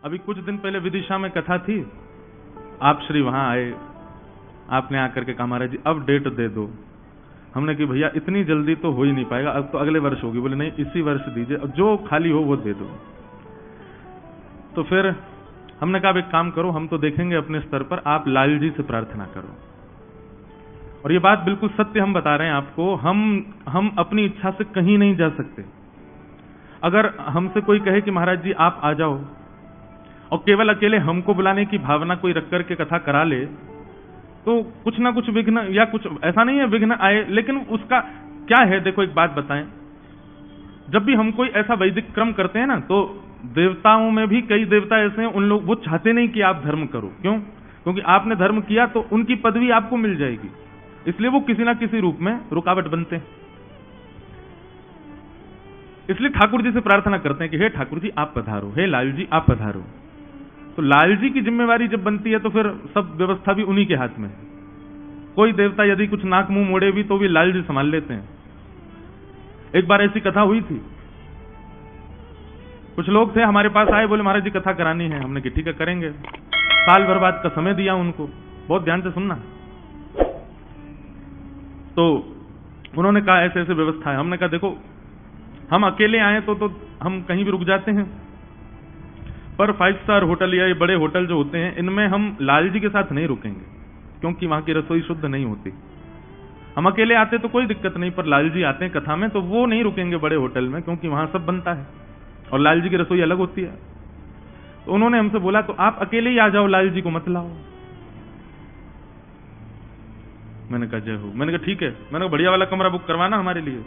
अभी कुछ दिन पहले विदिशा में कथा थी, आप श्री वहां आए, आपने आकर के कहा महाराज जी अब डेट दे दो। हमने कि भैया इतनी जल्दी तो हो ही नहीं पाएगा, अब तो अगले वर्ष होगी। बोले नहीं इसी वर्ष दीजिए, अब जो खाली हो वो दे दो। तो फिर हमने कहा एक काम करो, हम तो देखेंगे अपने स्तर पर, आप लाल जी से प्रार्थना करो। और ये बात बिल्कुल सत्य हम बता रहे हैं आपको, हम अपनी इच्छा से कहीं नहीं जा सकते। अगर हमसे कोई कहे कि महाराज जी आप आ जाओ, और केवल अकेले हमको बुलाने की भावना कोई रख कर के कथा करा ले, तो कुछ ना कुछ विघ्न, या कुछ ऐसा नहीं है विघ्न आए, लेकिन उसका क्या है। देखो एक बात बताएं, जब भी हम कोई ऐसा वैदिक क्रम करते हैं ना, तो देवताओं में भी कई देवता ऐसे हैं, उन लोग वो चाहते नहीं कि आप धर्म करो। क्यों? क्योंकि आपने धर्म किया तो उनकी पदवी आपको मिल जाएगी, इसलिए वो किसी ना किसी रूप में रुकावट बनते हैं। इसलिए ठाकुर जी से प्रार्थना करते हैं कि हे ठाकुर जी आप पधारो, हे लाल जी आप पधारो। तो लाल जी की जिम्मेवारी जब बनती है तो फिर सब व्यवस्था भी उन्हीं के हाथ में है। कोई देवता यदि कुछ नाक मुंह मोड़े भी तो भी लाल जी संभाल लेते हैं। एक बार ऐसी कथा हुई थी, कुछ लोग थे हमारे पास आए, बोले महाराज जी कथा करानी है। हमने कि ठीक है करेंगे। साल भर बाद का समय दिया उनको, बहुत ध्यान से सुनना। तो उन्होंने कहा ऐसे ऐसे व्यवस्था है। हमने कहा देखो हम अकेले आए तो हम कहीं भी रुक जाते हैं, पर 5 स्टार होटल या ये बड़े होटल जो होते हैं इनमें हम लाल जी के साथ नहीं रुकेंगे, क्योंकि वहां की रसोई शुद्ध नहीं होती। हम अकेले आते तो कोई दिक्कत नहीं, पर लाल जी आते हैं कथा में तो वो नहीं रुकेंगे बड़े होटल में, क्योंकि वहां सब बनता है और लाल जी की रसोई अलग होती है। तो उन्होंने हमसे बोला तो आप अकेले ही आ जाओ, लाल जी को मत लाओ। मैंने कहा जय हो। मैंने कहा ठीक है, मैंने कहा बढ़िया वाला कमरा बुक करवाना हमारे लिए।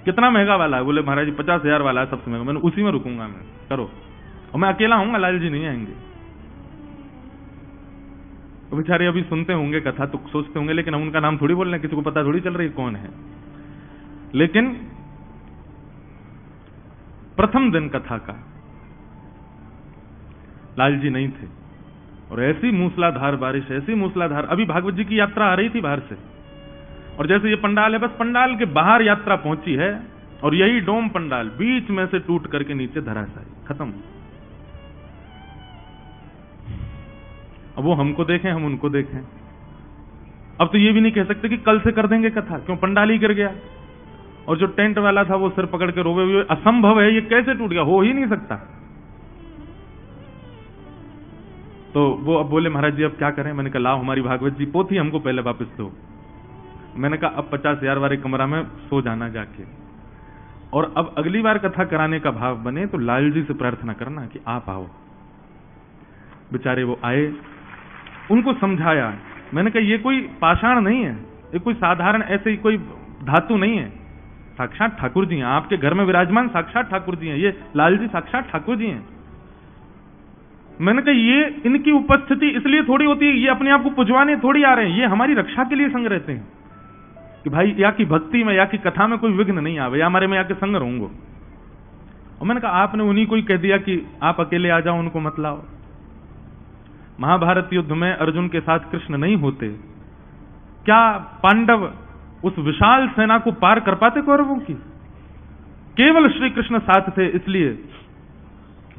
कितना महंगा वाला है? बोले महाराज जी 50,000 वाला है सबसे महंगा। मैंने उसी में रुकूंगा मैं, करो। और मैं अकेला हूंगा, लाल जी नहीं आएंगे। तो बेचारे अभी सुनते होंगे कथा तो सोचते होंगे लेकिन हम उनका नाम थोड़ी बोल रहे हैं, किसी को पता थोड़ी चल रही कौन है। लेकिन प्रथम दिन कथा का लाल जी नहीं थे, और ऐसी मूसलाधार बारिश, ऐसी मूसलाधार। अभी भागवत जी की यात्रा आ रही थी बाहर से, और जैसे ये पंडाल है, बस पंडाल के बाहर यात्रा पहुंची है, और यही डोम पंडाल बीच में से टूट करके नीचे धराशायी, खत्म। अब वो हमको देखें, हम उनको देखें। अब तो ये भी नहीं कह सकते कि कल से कर देंगे कथा, क्यों पंडाल ही गिर गया। और जो टेंट वाला था वो सिर पकड़ के रोवे हुए, असंभव है, ये कैसे टूट गया, हो ही नहीं सकता। तो वो अब बोले महाराज जी अब क्या करें। मैंने कहा लाओ हमारी भागवत जी पोथी हमको पहले वापस दो। मैंने कहा अब 50,000 वाले कमरा में सो जाना जाके, और अब अगली बार कथा कराने का भाव बने तो लाल जी से प्रार्थना करना कि आप आओ। बेचारे वो आए, उनको समझाया। मैंने कहा ये कोई पाषाण नहीं है, ये कोई साधारण ऐसे ही कोई धातु नहीं है, साक्षात ठाकुर जी हैं, आपके घर में विराजमान साक्षात ठाकुर जी हैं, ये लाल जी साक्षात ठाकुर जी हैं। मैंने कहा ये इनकी उपस्थिति इसलिए थोड़ी होती है, ये अपने आप को पुजवाने थोड़ी आ रहे हैं, ये हमारी रक्षा के लिए संग रहते हैं कि भाई या की भक्ति में या की कथा में कोई विघ्न नहीं आवे, या हमारे में आके संग रहूंगा। और मैंने कहा आपने उन्हीं को ही कह दिया कि आप अकेले आ जाओ, उनको मत लाओ। महाभारत युद्ध में अर्जुन के साथ कृष्ण नहीं होते, क्या पांडव उस विशाल सेना को पार कर पाते कौरवों की? केवल श्री कृष्ण साथ थे, इसलिए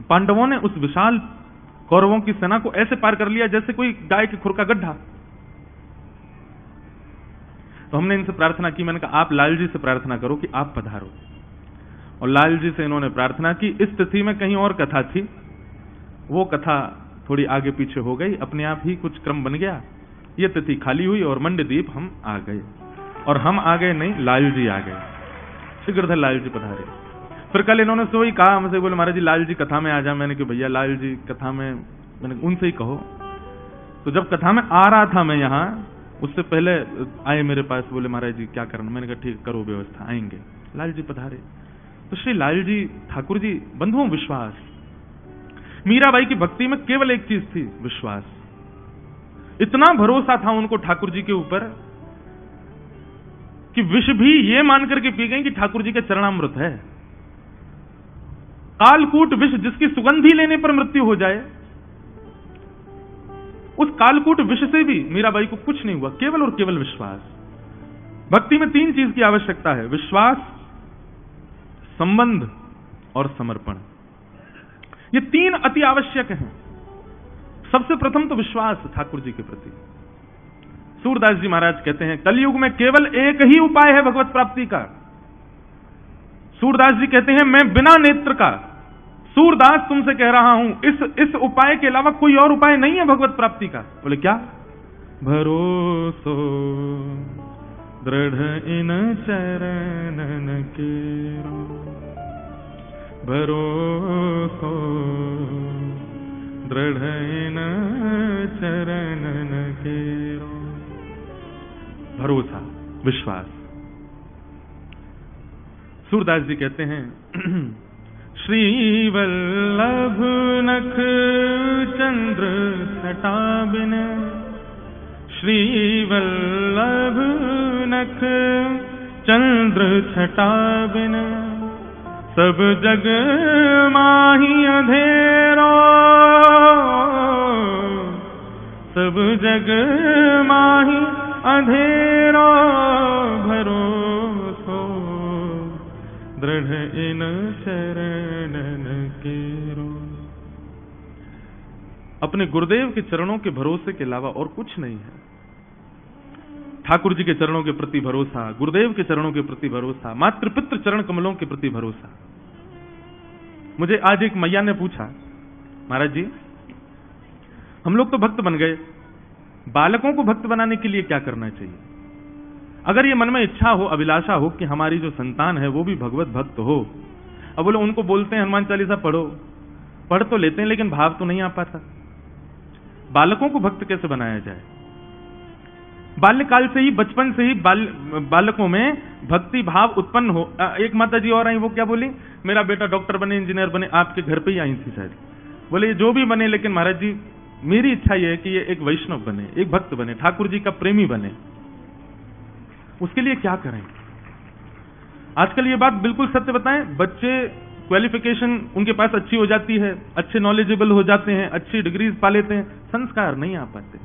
पांडवों ने उस विशाल कौरवों की सेना को ऐसे पार कर लिया जैसे कोई गाय के खुर का गड्ढा। तो हमने इनसे प्रार्थना की, मैंने कहा आप लाल जी से प्रार्थना करो कि आप पधारो। और लाल जी से इन्होंने प्रार्थना की। इस तिथि में कहीं और कथा थी, वो कथा थोड़ी आगे पीछे हो गई, अपने आप ही कुछ क्रम बन गया, ये तिथि खाली हुई और मंडदीप हम आ गए। और हम आ गए नहीं, लाल जी आ गए, शीघ्रधर लाल जी पधारे। फिर कल इन्होंने से वही कहा हमसे, बोले महाराज जी लाल जी कथा में आ जा। मैंने कहा भैया लाल जी कथा में, मैंने उनसे ही कहो। तो जब कथा में आ रहा था मैं यहाँ, उससे पहले आए मेरे पास, बोले महाराज जी क्या करना। मैंने कहा ठीक करो व्यवस्था, आएंगे। लाल जी पधारे। तो श्री लाल जी ठाकुर जी, बंधुओं विश्वास, मीराबाई की भक्ति में केवल एक चीज थी, विश्वास। इतना भरोसा था उनको ठाकुर जी के ऊपर कि विष भी ये मान करके पी गई कि ठाकुर जी के चरणामृत है। कालकूट विष जिसकी सुगंधी लेने पर मृत्यु हो जाए, उस कालकूट विष से भी मीराबाई को कुछ नहीं हुआ, केवल और केवल विश्वास। भक्ति में 3 चीज की आवश्यकता है, विश्वास, संबंध और समर्पण। ये 3 अति आवश्यक हैं। सबसे प्रथम तो विश्वास ठाकुर जी के प्रति। सूरदास जी महाराज कहते हैं कलयुग में केवल एक ही उपाय है भगवत प्राप्ति का। सूरदास जी कहते हैं मैं बिना नेत्र का, सूरदास तुमसे कह रहा हूं, इस उपाय के अलावा कोई और उपाय नहीं है भगवत प्राप्ति का। बोले क्या? भरोसो दृढ़ इन चरणन केरो, भरोसो दृढ़ इन चरणन केरो। भरोसा, विश्वास। सूरदास जी कहते हैं श्री वल्लभ नख चंद्र छटा बिन, श्री वल्लभ नख चंद्र छटा बिन, सब जग माही अंधेरो, सब जग माही अंधेरो, भरोसो दृढ़ इन चरणन केरो। अपने गुरुदेव के चरणों के भरोसे के अलावा और कुछ नहीं है। ठाकुर जी के चरणों के प्रति भरोसा, गुरुदेव के चरणों के प्रति भरोसा, मातृ पितृ चरण कमलों के प्रति भरोसा। मुझे आज एक मैया ने पूछा, महाराज जी हम लोग तो भक्त बन गए, बालकों को भक्त बनाने के लिए क्या करना चाहिए? अगर ये मन में इच्छा हो, अभिलाषा हो कि हमारी जो संतान है वो भी भगवत भक्त हो। अब बोले उनको बोलते हैं हनुमान चालीसा पढ़ो, पढ़ तो लेते हैं लेकिन भाव तो नहीं आ पाता। बालकों को भक्त कैसे बनाया जाए? बाल्यकाल से ही, बचपन से ही बालकों में भक्ति भाव उत्पन्न हो। एक माता जी और आई, वो क्या बोली, मेरा बेटा डॉक्टर बने, इंजीनियर बने, आपके घर पे ही आई थी शायद। बोले जो भी बने, लेकिन महाराज जी मेरी इच्छा यह है कि ये एक वैष्णव बने, एक भक्त बने, ठाकुर जी का प्रेमी बने। उसके लिए क्या करें? आजकल ये बात बिल्कुल सत्य बताएं, बच्चे क्वालिफिकेशन उनके पास अच्छी हो जाती है, अच्छे नॉलेजेबल हो जाते हैं, अच्छी डिग्रीज पा लेते हैं, संस्कार नहीं आ पाते।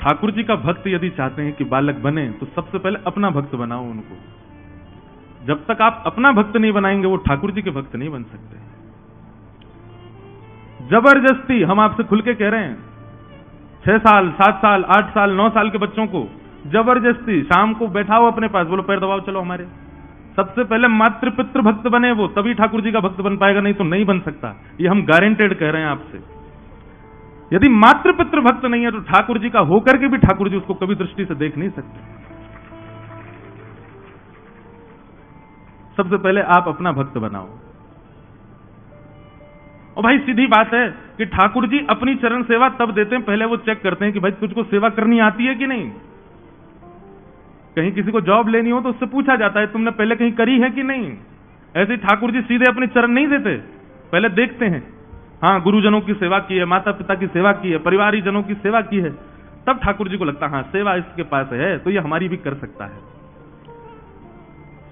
ठाकुर जी का भक्त यदि चाहते हैं कि बालक बने तो सबसे पहले अपना भक्त बनाओ उनको। जब तक आप अपना भक्त नहीं बनाएंगे वो ठाकुर जी के भक्त नहीं बन सकते। जबरदस्ती, हम आपसे खुल के कह रहे हैं, 6 साल 7 साल 8 साल 9 साल के बच्चों को जबरदस्ती शाम को बैठाओ अपने पास, बोलो पैर दबाओ चलो हमारे। सबसे पहले मातृ पितृ भक्त बने वो, तभी ठाकुर जी का भक्त बन पाएगा, नहीं तो नहीं बन सकता। ये हम गारंटेड कह रहे हैं आपसे। यदि मातृ पितृ भक्त नहीं है तो ठाकुर जी का होकर के भी ठाकुर जी उसको कभी दृष्टि से देख नहीं सकते। सबसे पहले आप अपना भक्त बनाओ। और भाई सीधी बात है कि ठाकुर जी अपनी चरण सेवा तब देते हैं, पहले वो चेक करते हैं कि भाई तुझको सेवा करनी आती है कि नहीं। कहीं किसी को जॉब लेनी हो तो उससे पूछा जाता है तुमने पहले कहीं करी है कि नहीं। ऐसे ठाकुर जी सीधे अपने चरण नहीं देते, पहले देखते हैं, हाँ गुरुजनों की सेवा की है, माता पिता की सेवा की है, परिवारी जनों की सेवा की है, तब ठाकुर जी को लगता है हाँ सेवा इसके पास है तो ये हमारी भी कर सकता है।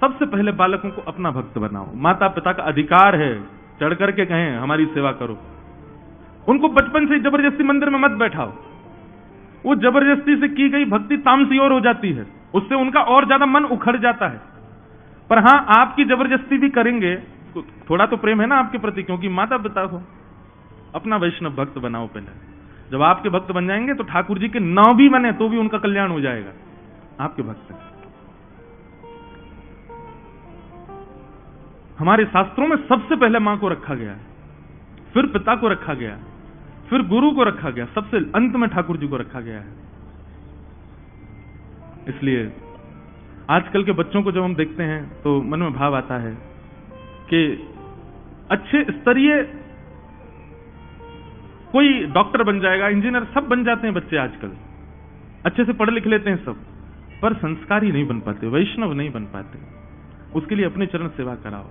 सबसे पहले बालकों को अपना भक्त बनाओ। माता पिता का अधिकार है चढ़ करके कहें हमारी सेवा करो। उनको बचपन से जबरदस्ती मंदिर में मत बैठाओ, वो जबरदस्ती से की गई भक्ति तामसी और हो जाती है, उससे उनका और ज्यादा मन उखड़ जाता है। पर हां आपकी जबरदस्ती भी करेंगे, थोड़ा तो प्रेम है ना आपके प्रति, क्योंकि माता पिता हो। अपना वैष्णव भक्त बनाओ पहले। जब आपके भक्त बन जाएंगे तो ठाकुर जी के नाव भी बने तो भी उनका कल्याण हो जाएगा। आपके भक्त हमारे शास्त्रों में सबसे पहले मां को रखा गया है, फिर पिता को रखा गया, फिर गुरु को रखा गया, सबसे अंत में ठाकुर जी को रखा गया है। इसलिए आजकल के बच्चों को जब हम देखते हैं तो मन में भाव आता है कि अच्छे स्तरीय कोई डॉक्टर बन जाएगा, इंजीनियर, सब बन जाते हैं बच्चे आजकल, अच्छे से पढ़ लिख लेते हैं सब, पर संस्कारी नहीं बन पाते, वैष्णव नहीं बन पाते। उसके लिए अपने चरण सेवा कराओ।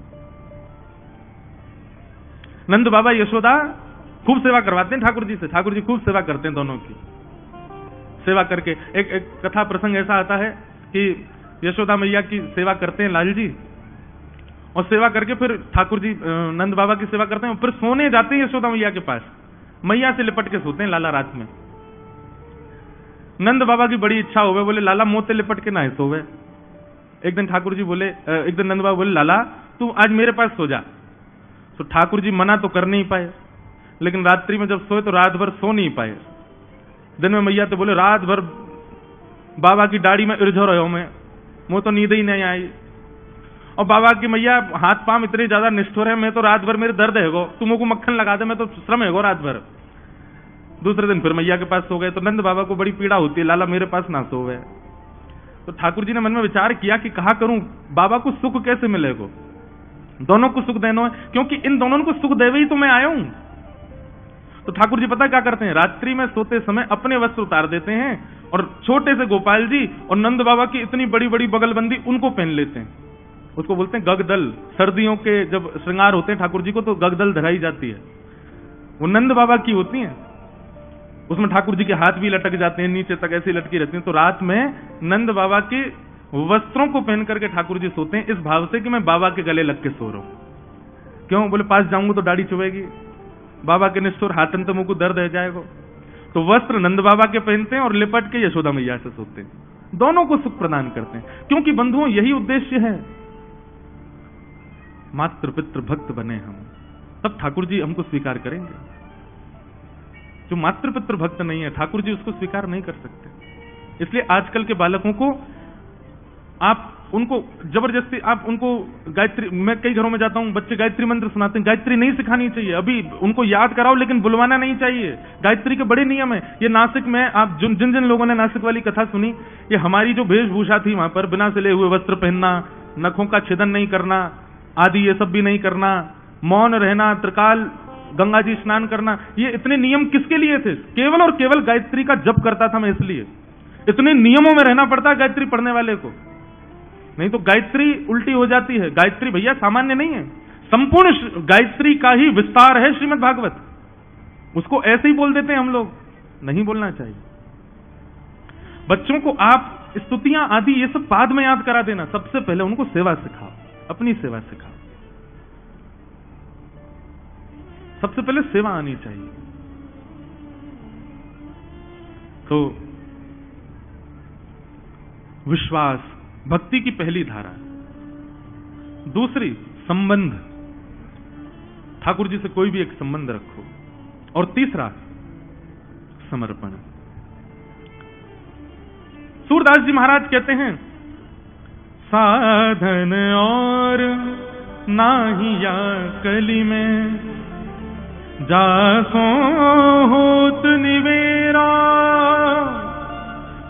नंद बाबा यशोदा खूब सेवा करवाते हैं ठाकुर जी से, ठाकुर जी खूब सेवा करते हैं दोनों की। सेवा करके एक कथा प्रसंग ऐसा आता है कि यशोदा मैया की सेवा करते हैं लाल जी, और सेवा करके फिर ठाकुर जी नंद बाबा की सेवा करते हैं, फिर सोने जाते हैं यशोदा मैया के पास, मैया से लिपट के सोते हैं लाला रात में। नंद बाबा की बड़ी इच्छा होवे, बोले लाला मोते लिपट के ना सोवे। एक दिन ठाकुर जी बोले, एक दिन नंद बाबा बोले, लाला तू आज मेरे पास सो जा। तो ठाकुर जी मना तो कर नहीं पाए, लेकिन रात्रि में जब सोए तो रात भर सो नहीं पाए। दिन में मैया तो बोले, रात भर बाबा की दाढ़ी में इर्झो रहो, मैं मुझे तो नींद ही नहीं आई। और बाबा की मैया हाथ पांव इतने ज्यादा निष्ठुर है, मैं तो रात भर मेरे दर्द है गो, तुम मुझको मक्खन लगा दे, मैं तो श्रम है गो रात भर। दूसरे दिन फिर मैया के पास सो गए। तो नंद बाबा को बड़ी पीड़ा होती है, लाला मेरे पास ना सोवे। तो ठाकुर जी ने मन में विचार किया कि कहा करूं, बाबा को सुख कैसे मिलेगा, दोनों को सुख देना है, क्योंकि इन दोनों को सुख देवे ही तो मैं आया हूं। तो ठाकुर जी पता क्या करते हैं, रात्रि में सोते समय अपने वस्त्र उतार देते हैं और छोटे से गोपाल जी और नंद बाबा की इतनी बड़ी बड़ी बगलबंदी उनको पहन लेते हैं। उसको बोलते हैं गगदल। सर्दियों के जब श्रृंगार होते हैं ठाकुर जी को तो गगदल धराई जाती है, वो नंद बाबा की होती है। उसमें ठाकुर जी के हाथ भी लटक जाते हैं, नीचे तक ऐसी लटकी रहती हैं। तो रात में नंद बाबा के वस्त्रों को पहन करके ठाकुर जी सोते हैं, इस भाव से कि मैं बाबा के गले लग के सो रहा हूं। क्यों? बोले पास जाऊंगा तो दाढ़ी चुभेगी, बाबा के निष्ठुर हाथन तो मुझको दर्द है जाएगा। तो वस्त्र नंद बाबा के पहनते हैं और लिपट के यशोदा मैया से सोते हैं, दोनों को सुख प्रदान करते हैं। क्योंकि बंधुओं यही उद्देश्य है, मातृ पितृ भक्त बने हम, तब ठाकुर जी हमको स्वीकार करेंगे। जो मातृ पितृ भक्त नहीं है, ठाकुर जी उसको स्वीकार नहीं कर सकते। इसलिए आजकल के बालकों को आप उनको जबरदस्ती आप उनको गायत्री, मैं कई घरों में जाता हूं, बच्चे गायत्री मंत्र सुनाते हैं, गायत्री नहीं सिखानी चाहिए, अभी उनको याद कराओ लेकिन बुलवाना नहीं चाहिए। गायत्री के बड़े नियम है। ये नासिक में आप जिन जिन लोगों ने नासिक वाली कथा सुनी, ये हमारी जो वेशभूषा थी वहां पर बिना सिले हुए वस्त्र पहनना, नखों का छेदन नहीं करना आदि, ये सब भी नहीं करना, मौन रहना, त्रिकाल गंगा जी स्नान करना, ये इतने नियम किसके लिए थे? केवल और केवल गायत्री का जप करता था मैं, इसलिए इतने नियमों में रहना पड़ता है गायत्री पढ़ने वाले को, नहीं तो गायत्री उल्टी हो जाती है। गायत्री भैया सामान्य नहीं है, संपूर्ण गायत्री का ही विस्तार है श्रीमद् भागवत। उसको ऐसे ही बोल देते हैं हम लोग, नहीं बोलना चाहिए। बच्चों को आप स्तुतियां आदि ये सब बाद में याद करा देना, सबसे पहले उनको सेवा सिखाओ, अपनी सेवा सिखाओ। सबसे पहले सेवा आनी चाहिए। तो विश्वास भक्ति की पहली धारा। दूसरी संबंध, ठाकुर जी से कोई भी एक संबंध रखो। और तीसरा समर्पण। सूरदास जी महाराज कहते हैं, साधन और नाहिया कली में जासो होत निवेरा,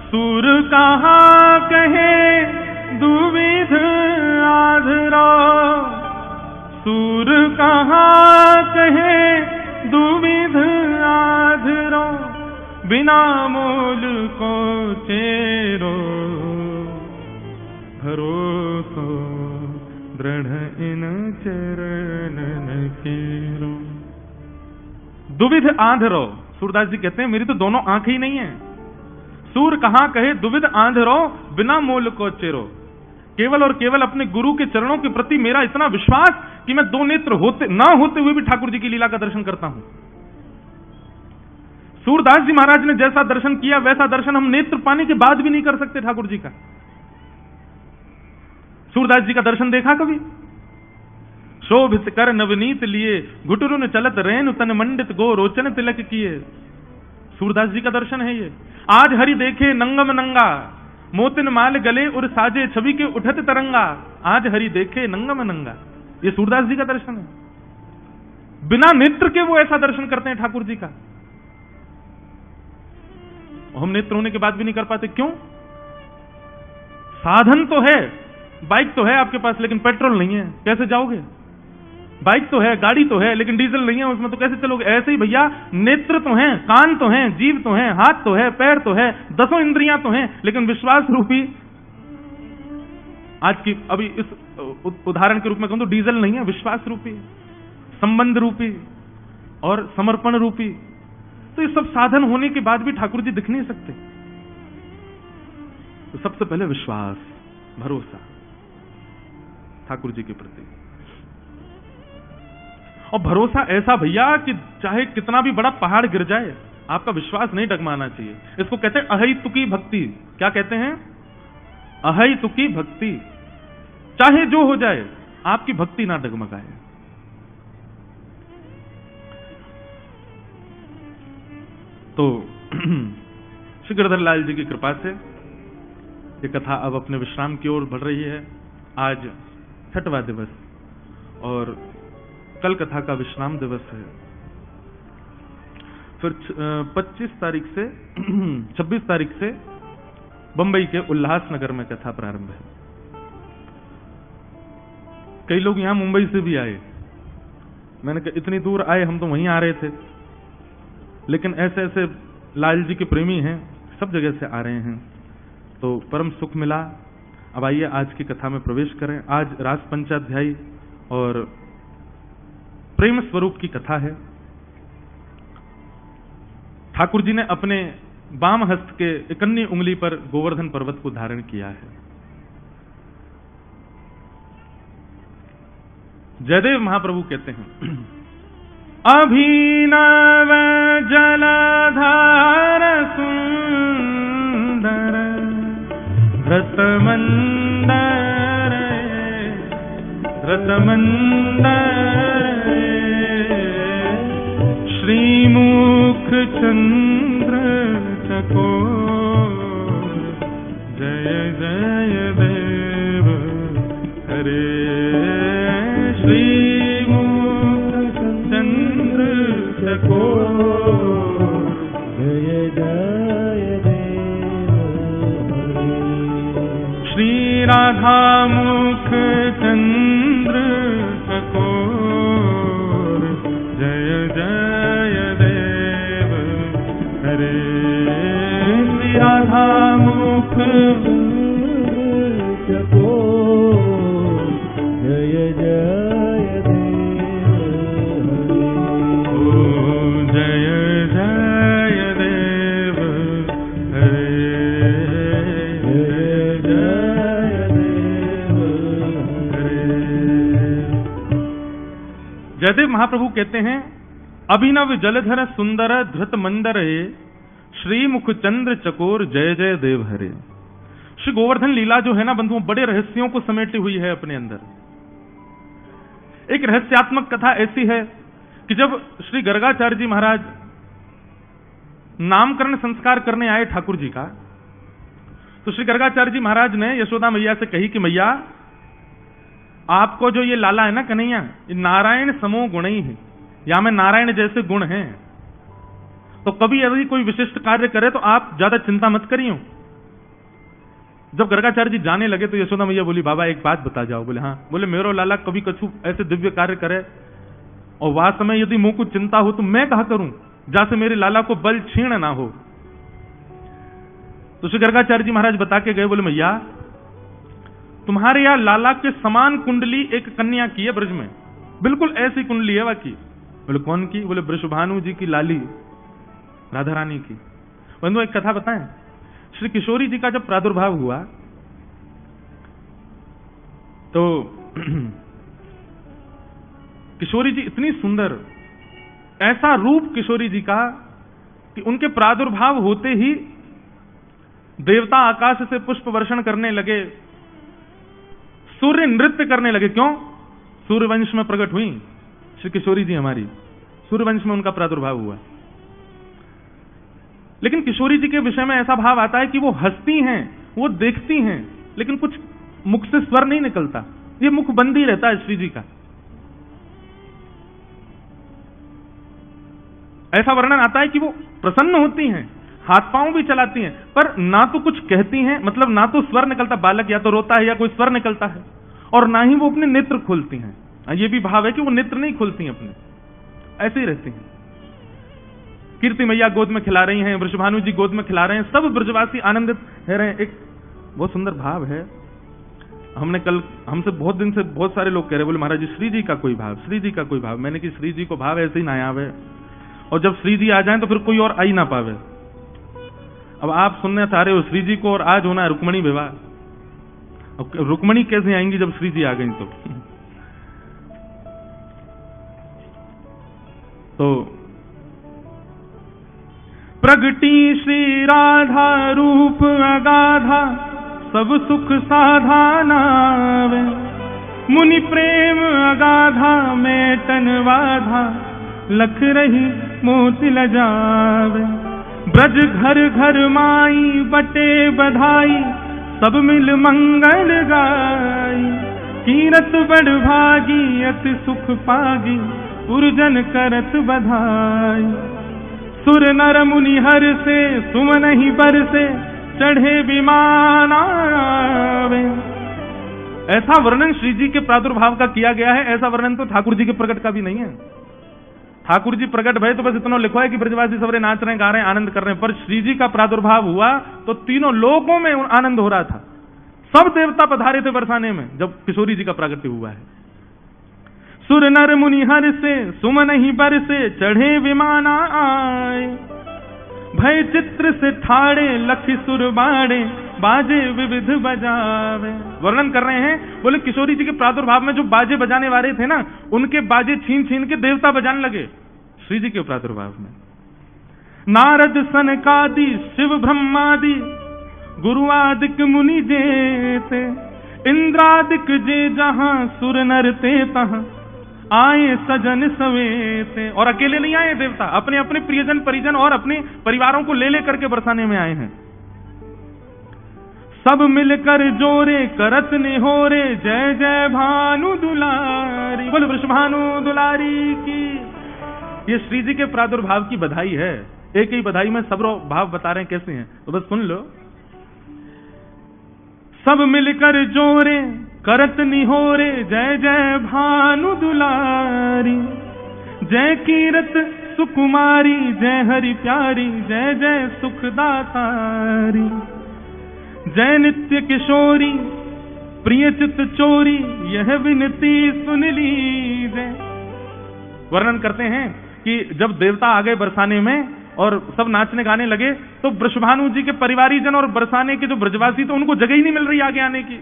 सुर कहा कहे दुविध आधरा, सुर कहा कहे दुविध आधरा, बिना मोल को चेरो, भरोसो दृढ़ इन चरणन केरो। दुविध आंधरो, सूरदास जी कहते हैं मेरी तो दोनों आंखें ही नहीं है। सूर कहां कहे दुविध आंधरो, बिना मोल को चेरो। केवल और केवल अपने गुरु के चरणों के प्रति मेरा इतना विश्वास कि मैं दो नेत्र होते ना होते हुए भी ठाकुर जी की लीला का दर्शन करता हूं। सूरदास जी महाराज ने जैसा दर्शन किया वैसा दर्शन हम नेत्र पाने के बाद भी नहीं कर सकते ठाकुर जी का। सूरदास जी का दर्शन देखा कभी? शोभित कर नवनीत लिए, घुटुरुन चलत रेन तन मंडित गो रोचन तिलक किए। सूरदास जी का दर्शन है ये। आज हरि देखे नंगम नंगा, मोतिन माल गले और साजे छवि के उठत तरंगा। आज हरि देखे नंगम नंगा, ये सूरदास जी का दर्शन है। बिना नेत्र के वो ऐसा दर्शन करते हैं ठाकुर जी का। हम नेत्र होने के बाद भी नहीं कर पाते, क्यों? साधन तो है, बाइक तो है आपके पास लेकिन पेट्रोल नहीं है, कैसे जाओगे? बाइक तो है, गाड़ी तो है लेकिन डीजल नहीं है उसमें, तो कैसे चलोगे? ऐसे ही भैया नेत्र तो हैं, कान तो हैं, जीव तो हैं, हाथ तो है, पैर तो है, दसों इंद्रियां तो हैं, लेकिन विश्वास रूपी, आज की अभी इस उदाहरण के रूप में कहूं तो डीजल नहीं है, विश्वास रूपी, संबंध रूपी और समर्पण रूपी। तो ये सब साधन होने के बाद भी ठाकुर जी दिख नहीं सकते। तो सबसे पहले विश्वास, भरोसा ठाकुर जी के प्रति। और भरोसा ऐसा भैया कि चाहे कितना भी बड़ा पहाड़ गिर जाए आपका विश्वास नहीं डगमाना चाहिए। इसको कहते हैं अहैतुकी भक्ति। क्या कहते हैं? अहैतुकी भक्ति। चाहे जो हो जाए, आपकी भक्ति ना डगमगाए। तो श्री गिरधर लाल जी की कृपा से ये कथा अब अपने विश्राम की ओर बढ़ रही है। आज 6वां दिवस और कल कथा का विश्राम दिवस है। फिर 25 तारीख से 26 तारीख से बंबई के उल्लासनगर में कथा प्रारंभ है। कई लोग यहां मुंबई से भी आए। मैंने कहा इतनी दूर आए, हम तो वहीं आ रहे थे, लेकिन ऐसे ऐसे लाल जी के प्रेमी हैं, सब जगह से आ रहे हैं, तो परम सुख मिला। अब आइए आज की कथा में प्रवेश करें। आज रास पंचाध्यायी और प्रेम स्वरूप की कथा है। ठाकुर जी ने अपने बाम हस्त के 51 उंगली पर गोवर्धन पर्वत को धारण किया है। जयदेव महाप्रभु कहते हैं, अभिनव जलधार सुंदर रतमंदर श्रीमुख चंद्र चकोर जय जय देव हरे। श्रीमुख चंद्र चकोर जय जय देव हरे। श्री राधा मुख चंद्र चकोर जय जय देव हरे। श्री राधा मुख चकोर जय जय देव हरे। ओ जय जय देव हरे। जय जय देव हरे। जयदेव महाप्रभु कहते हैं, अभिनव जलधर सुंदर धृत मंदर श्रीमुख चंद्र चकोर जय जय देव हरे। श्री गोवर्धन लीला जो है ना बंधुओं, बड़े रहस्यों को समेटी हुई है अपने अंदर। एक रहस्यात्मक कथा ऐसी है कि जब श्री गर्गाचार्य जी महाराज नामकरण संस्कार करने आए ठाकुर जी का, तो श्री गर्गाचार्य जी महाराज ने यशोदा मैया से कही कि मैया, आपको जो ये लाला है ना कन्हैया, ये नारायण समो गुण ही है, या में नारायण जैसे गुण हैं, तो कभी यदि कोई विशिष्ट कार्य करे तो आप ज्यादा चिंता मत करियो। जब गर्गाचार्य जी जाने लगे तो यशोदा मैया बोली, बाबा एक बात बता जाओ। बोले हाँ। बोले मेरो लाला कभी कछु ऐसे दिव्य कार्य करे और वह समय यदि मुंह को चिंता हो तो मैं कहा करूं, जैसे मेरे लाला को बल क्षीण ना हो। तो श्री गर्गाचार्य जी महाराज बता के गए, बोले मैया तुम्हारे यहां लाला के समान कुंडली एक कन्या की है ब्रज में, बिल्कुल ऐसी कुंडली है वाकी। बोले कौन की? बोले वृषभानु जी की लाली राधा रानी की। बंधु एक कथा बताएं, श्री किशोरी जी का जब प्रादुर्भाव हुआ तो किशोरी जी इतनी सुंदर, ऐसा रूप किशोरी जी का कि उनके प्रादुर्भाव होते ही देवता आकाश से पुष्प वर्षण करने लगे, सूर्य नृत्य करने लगे। क्यों? सूर्यवंश में प्रकट हुई श्री किशोरी जी हमारी, सूर्यवंश में उनका प्रादुर्भाव हुआ। लेकिन किशोरी जी के विषय में ऐसा भाव आता है कि वो हंसती हैं, वो देखती हैं, लेकिन कुछ मुख से स्वर नहीं निकलता, ये मुख बंद ही रहता है श्री जी का। ऐसा वर्णन आता है कि वो प्रसन्न होती हैं, हाथ पांव भी चलाती हैं, पर ना तो कुछ कहती हैं, मतलब ना तो स्वर निकलता, बालक या तो रोता है या कोई स्वर निकलता है, और ना ही वो अपने नेत्र खोलती हैं। ये भी भाव है कि वो नेत्र नहीं खोलती अपने, ऐसे ही रहती हैं। कीर्ति मैया गोद में खिला रही हैं, वृषभानु जी गोद में खिला रहे हैं, सब ब्रजवासी आनंदित रह रहे हैं। एक बहुत सुंदर भाव है। हमने कल, हमसे बहुत दिन से बहुत सारे लोग कह रहे, बोले महाराज जी श्री जी का कोई भाव, श्री जी का कोई भाव। मैंने कि श्री जी को भाव ऐसे ही ना आवे, और जब श्री जी आ जाए तो फिर कोई और आ ही ना पावे। अब आप सुनने चाह रहे हो श्री जी को, और आज होना है रुक्मणी विवाह। अब रुक्मणी कैसे आएंगी जब श्री जी आ गई? तो प्रगटी श्री राधा रूप अगाधा, सब सुख साधा नावे, मुनि प्रेम अगाधा मेटन बाधा, लख रही मोति लजावे। ब्रज घर घर माई बटे बधाई, सब मिल मंगल गाई। कीरत बड़ भागी अति सुख पागी, पुरजन करत बधाई। सुर नर मुनि हर से सुमन ही बरसे, चढ़े विमान आवे। ऐसा वर्णन श्री जी के प्रादुर्भाव का किया गया है, ऐसा वर्णन तो ठाकुर जी के प्रकट का भी नहीं है। ठाकुर जी प्रकट भय तो बस इतना लिखा है कि ब्रजवासी सबरे नाच रहे हैं, गा रहे हैं, आनंद कर रहे हैं, पर श्री जी का प्रादुर्भाव हुआ तो तीनों लोकों में आनंद हो रहा था। सब देवता पधारे थे बरसाने में जब किशोरी जी का प्रागट्य हुआ है। सुर नर मुनि हर से सुमन ही बरसे, चढ़े विमान आए। भय चित्र से ठाड़े लखि सुर बाड़े, बाजे विविध बजावे। वर्णन कर रहे हैं, बोले किशोरी जी के प्रादुर्भाव में जो बाजे बजाने वाले थे ना, उनके बाजे छीन छीन के देवता बजाने लगे श्री जी के प्रादुर्भाव में। नारद सनकादि शिव ब्रह्मादि, गुरु आदिक मुनि जेते। इंद्रादिक जे जहां सुर नर ते तहां, आए सजन सवेते। और अकेले नहीं आए देवता, अपने अपने प्रियजन परिजन और अपने परिवारों को ले लेकर के बरसाने में आए हैं। सब मिलकर जोरे करत निहोरे, जय जय भानु दुलारी। बोले वृषभानु दुलारी की। ये श्री जी के प्रादुर्भाव की बधाई है। एक ही बधाई में सब भाव बता रहे हैं कैसे हैं, तो बस सुन लो। सब मिलकर जोरे करत निहोरे, जय जय भानु दुलारी। जय कीरत सुकुमारी, जय हरि प्यारी, जय जय सुखदातारी। जय नित्य किशोरी प्रिय चित चोरी, यह विनती सुन लीजिए। वर्णन करते हैं कि जब देवता आ गए बरसाने में और सब नाचने गाने लगे, तो वृषभानु जी के परिवारी जन और बरसाने के जो ब्रजवासी, तो उनको जगह ही नहीं मिल रही आगे आने की।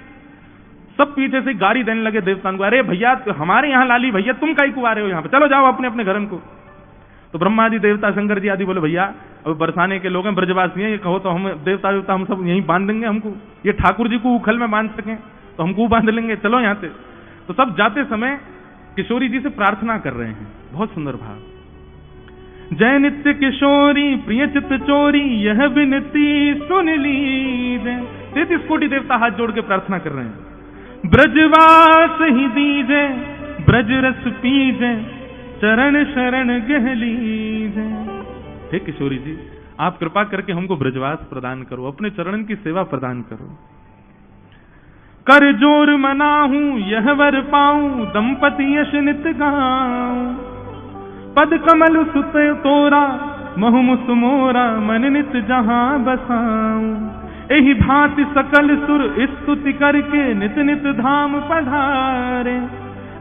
सब पीछे से गाड़ी देने लगे देवताओं को, अरे भैया हमारे यहाँ लाली भैया, तुम काहे को आ रहे हो यहाँ पे, चलो जाओ अपने अपने घरन को। तो ब्रह्मादि देवता शंकर जी आदि बोले भैया अब बरसाने के लोग हैं, ब्रजवासी हैं, ये कहो तो हम देवता देवता हम सब यहीं बांध देंगे, हमको ये ठाकुर जी को उखल में बांध सकें तो हमको बांध लेंगे, चलो यहाँ से। तो सब जाते समय किशोरी जी से प्रार्थना कर रहे हैं, बहुत सुंदर भाव। जय नित्य किशोरी प्रिय चित चोरी, यह विनती सुन लीजिए। 33 कोटि देवता हाथ जोड़ के प्रार्थना कर रहे हैं। ब्रजवास ही दीजे, ब्रज रस पीजे, चरण शरण गह लीजे। हे किशोरी जी, आप कृपा करके हमको ब्रजवास प्रदान करो, अपने चरण की सेवा प्रदान करो। कर जोर मनाहूं यह वर पाऊं, दंपति यश नित गाऊं। पद कमल सुत तोरा, महुमुस मोरा, मन नित जहां बसाऊं। एहि भांति सकल सुर स्तुति करके, नित नित धाम पधारे।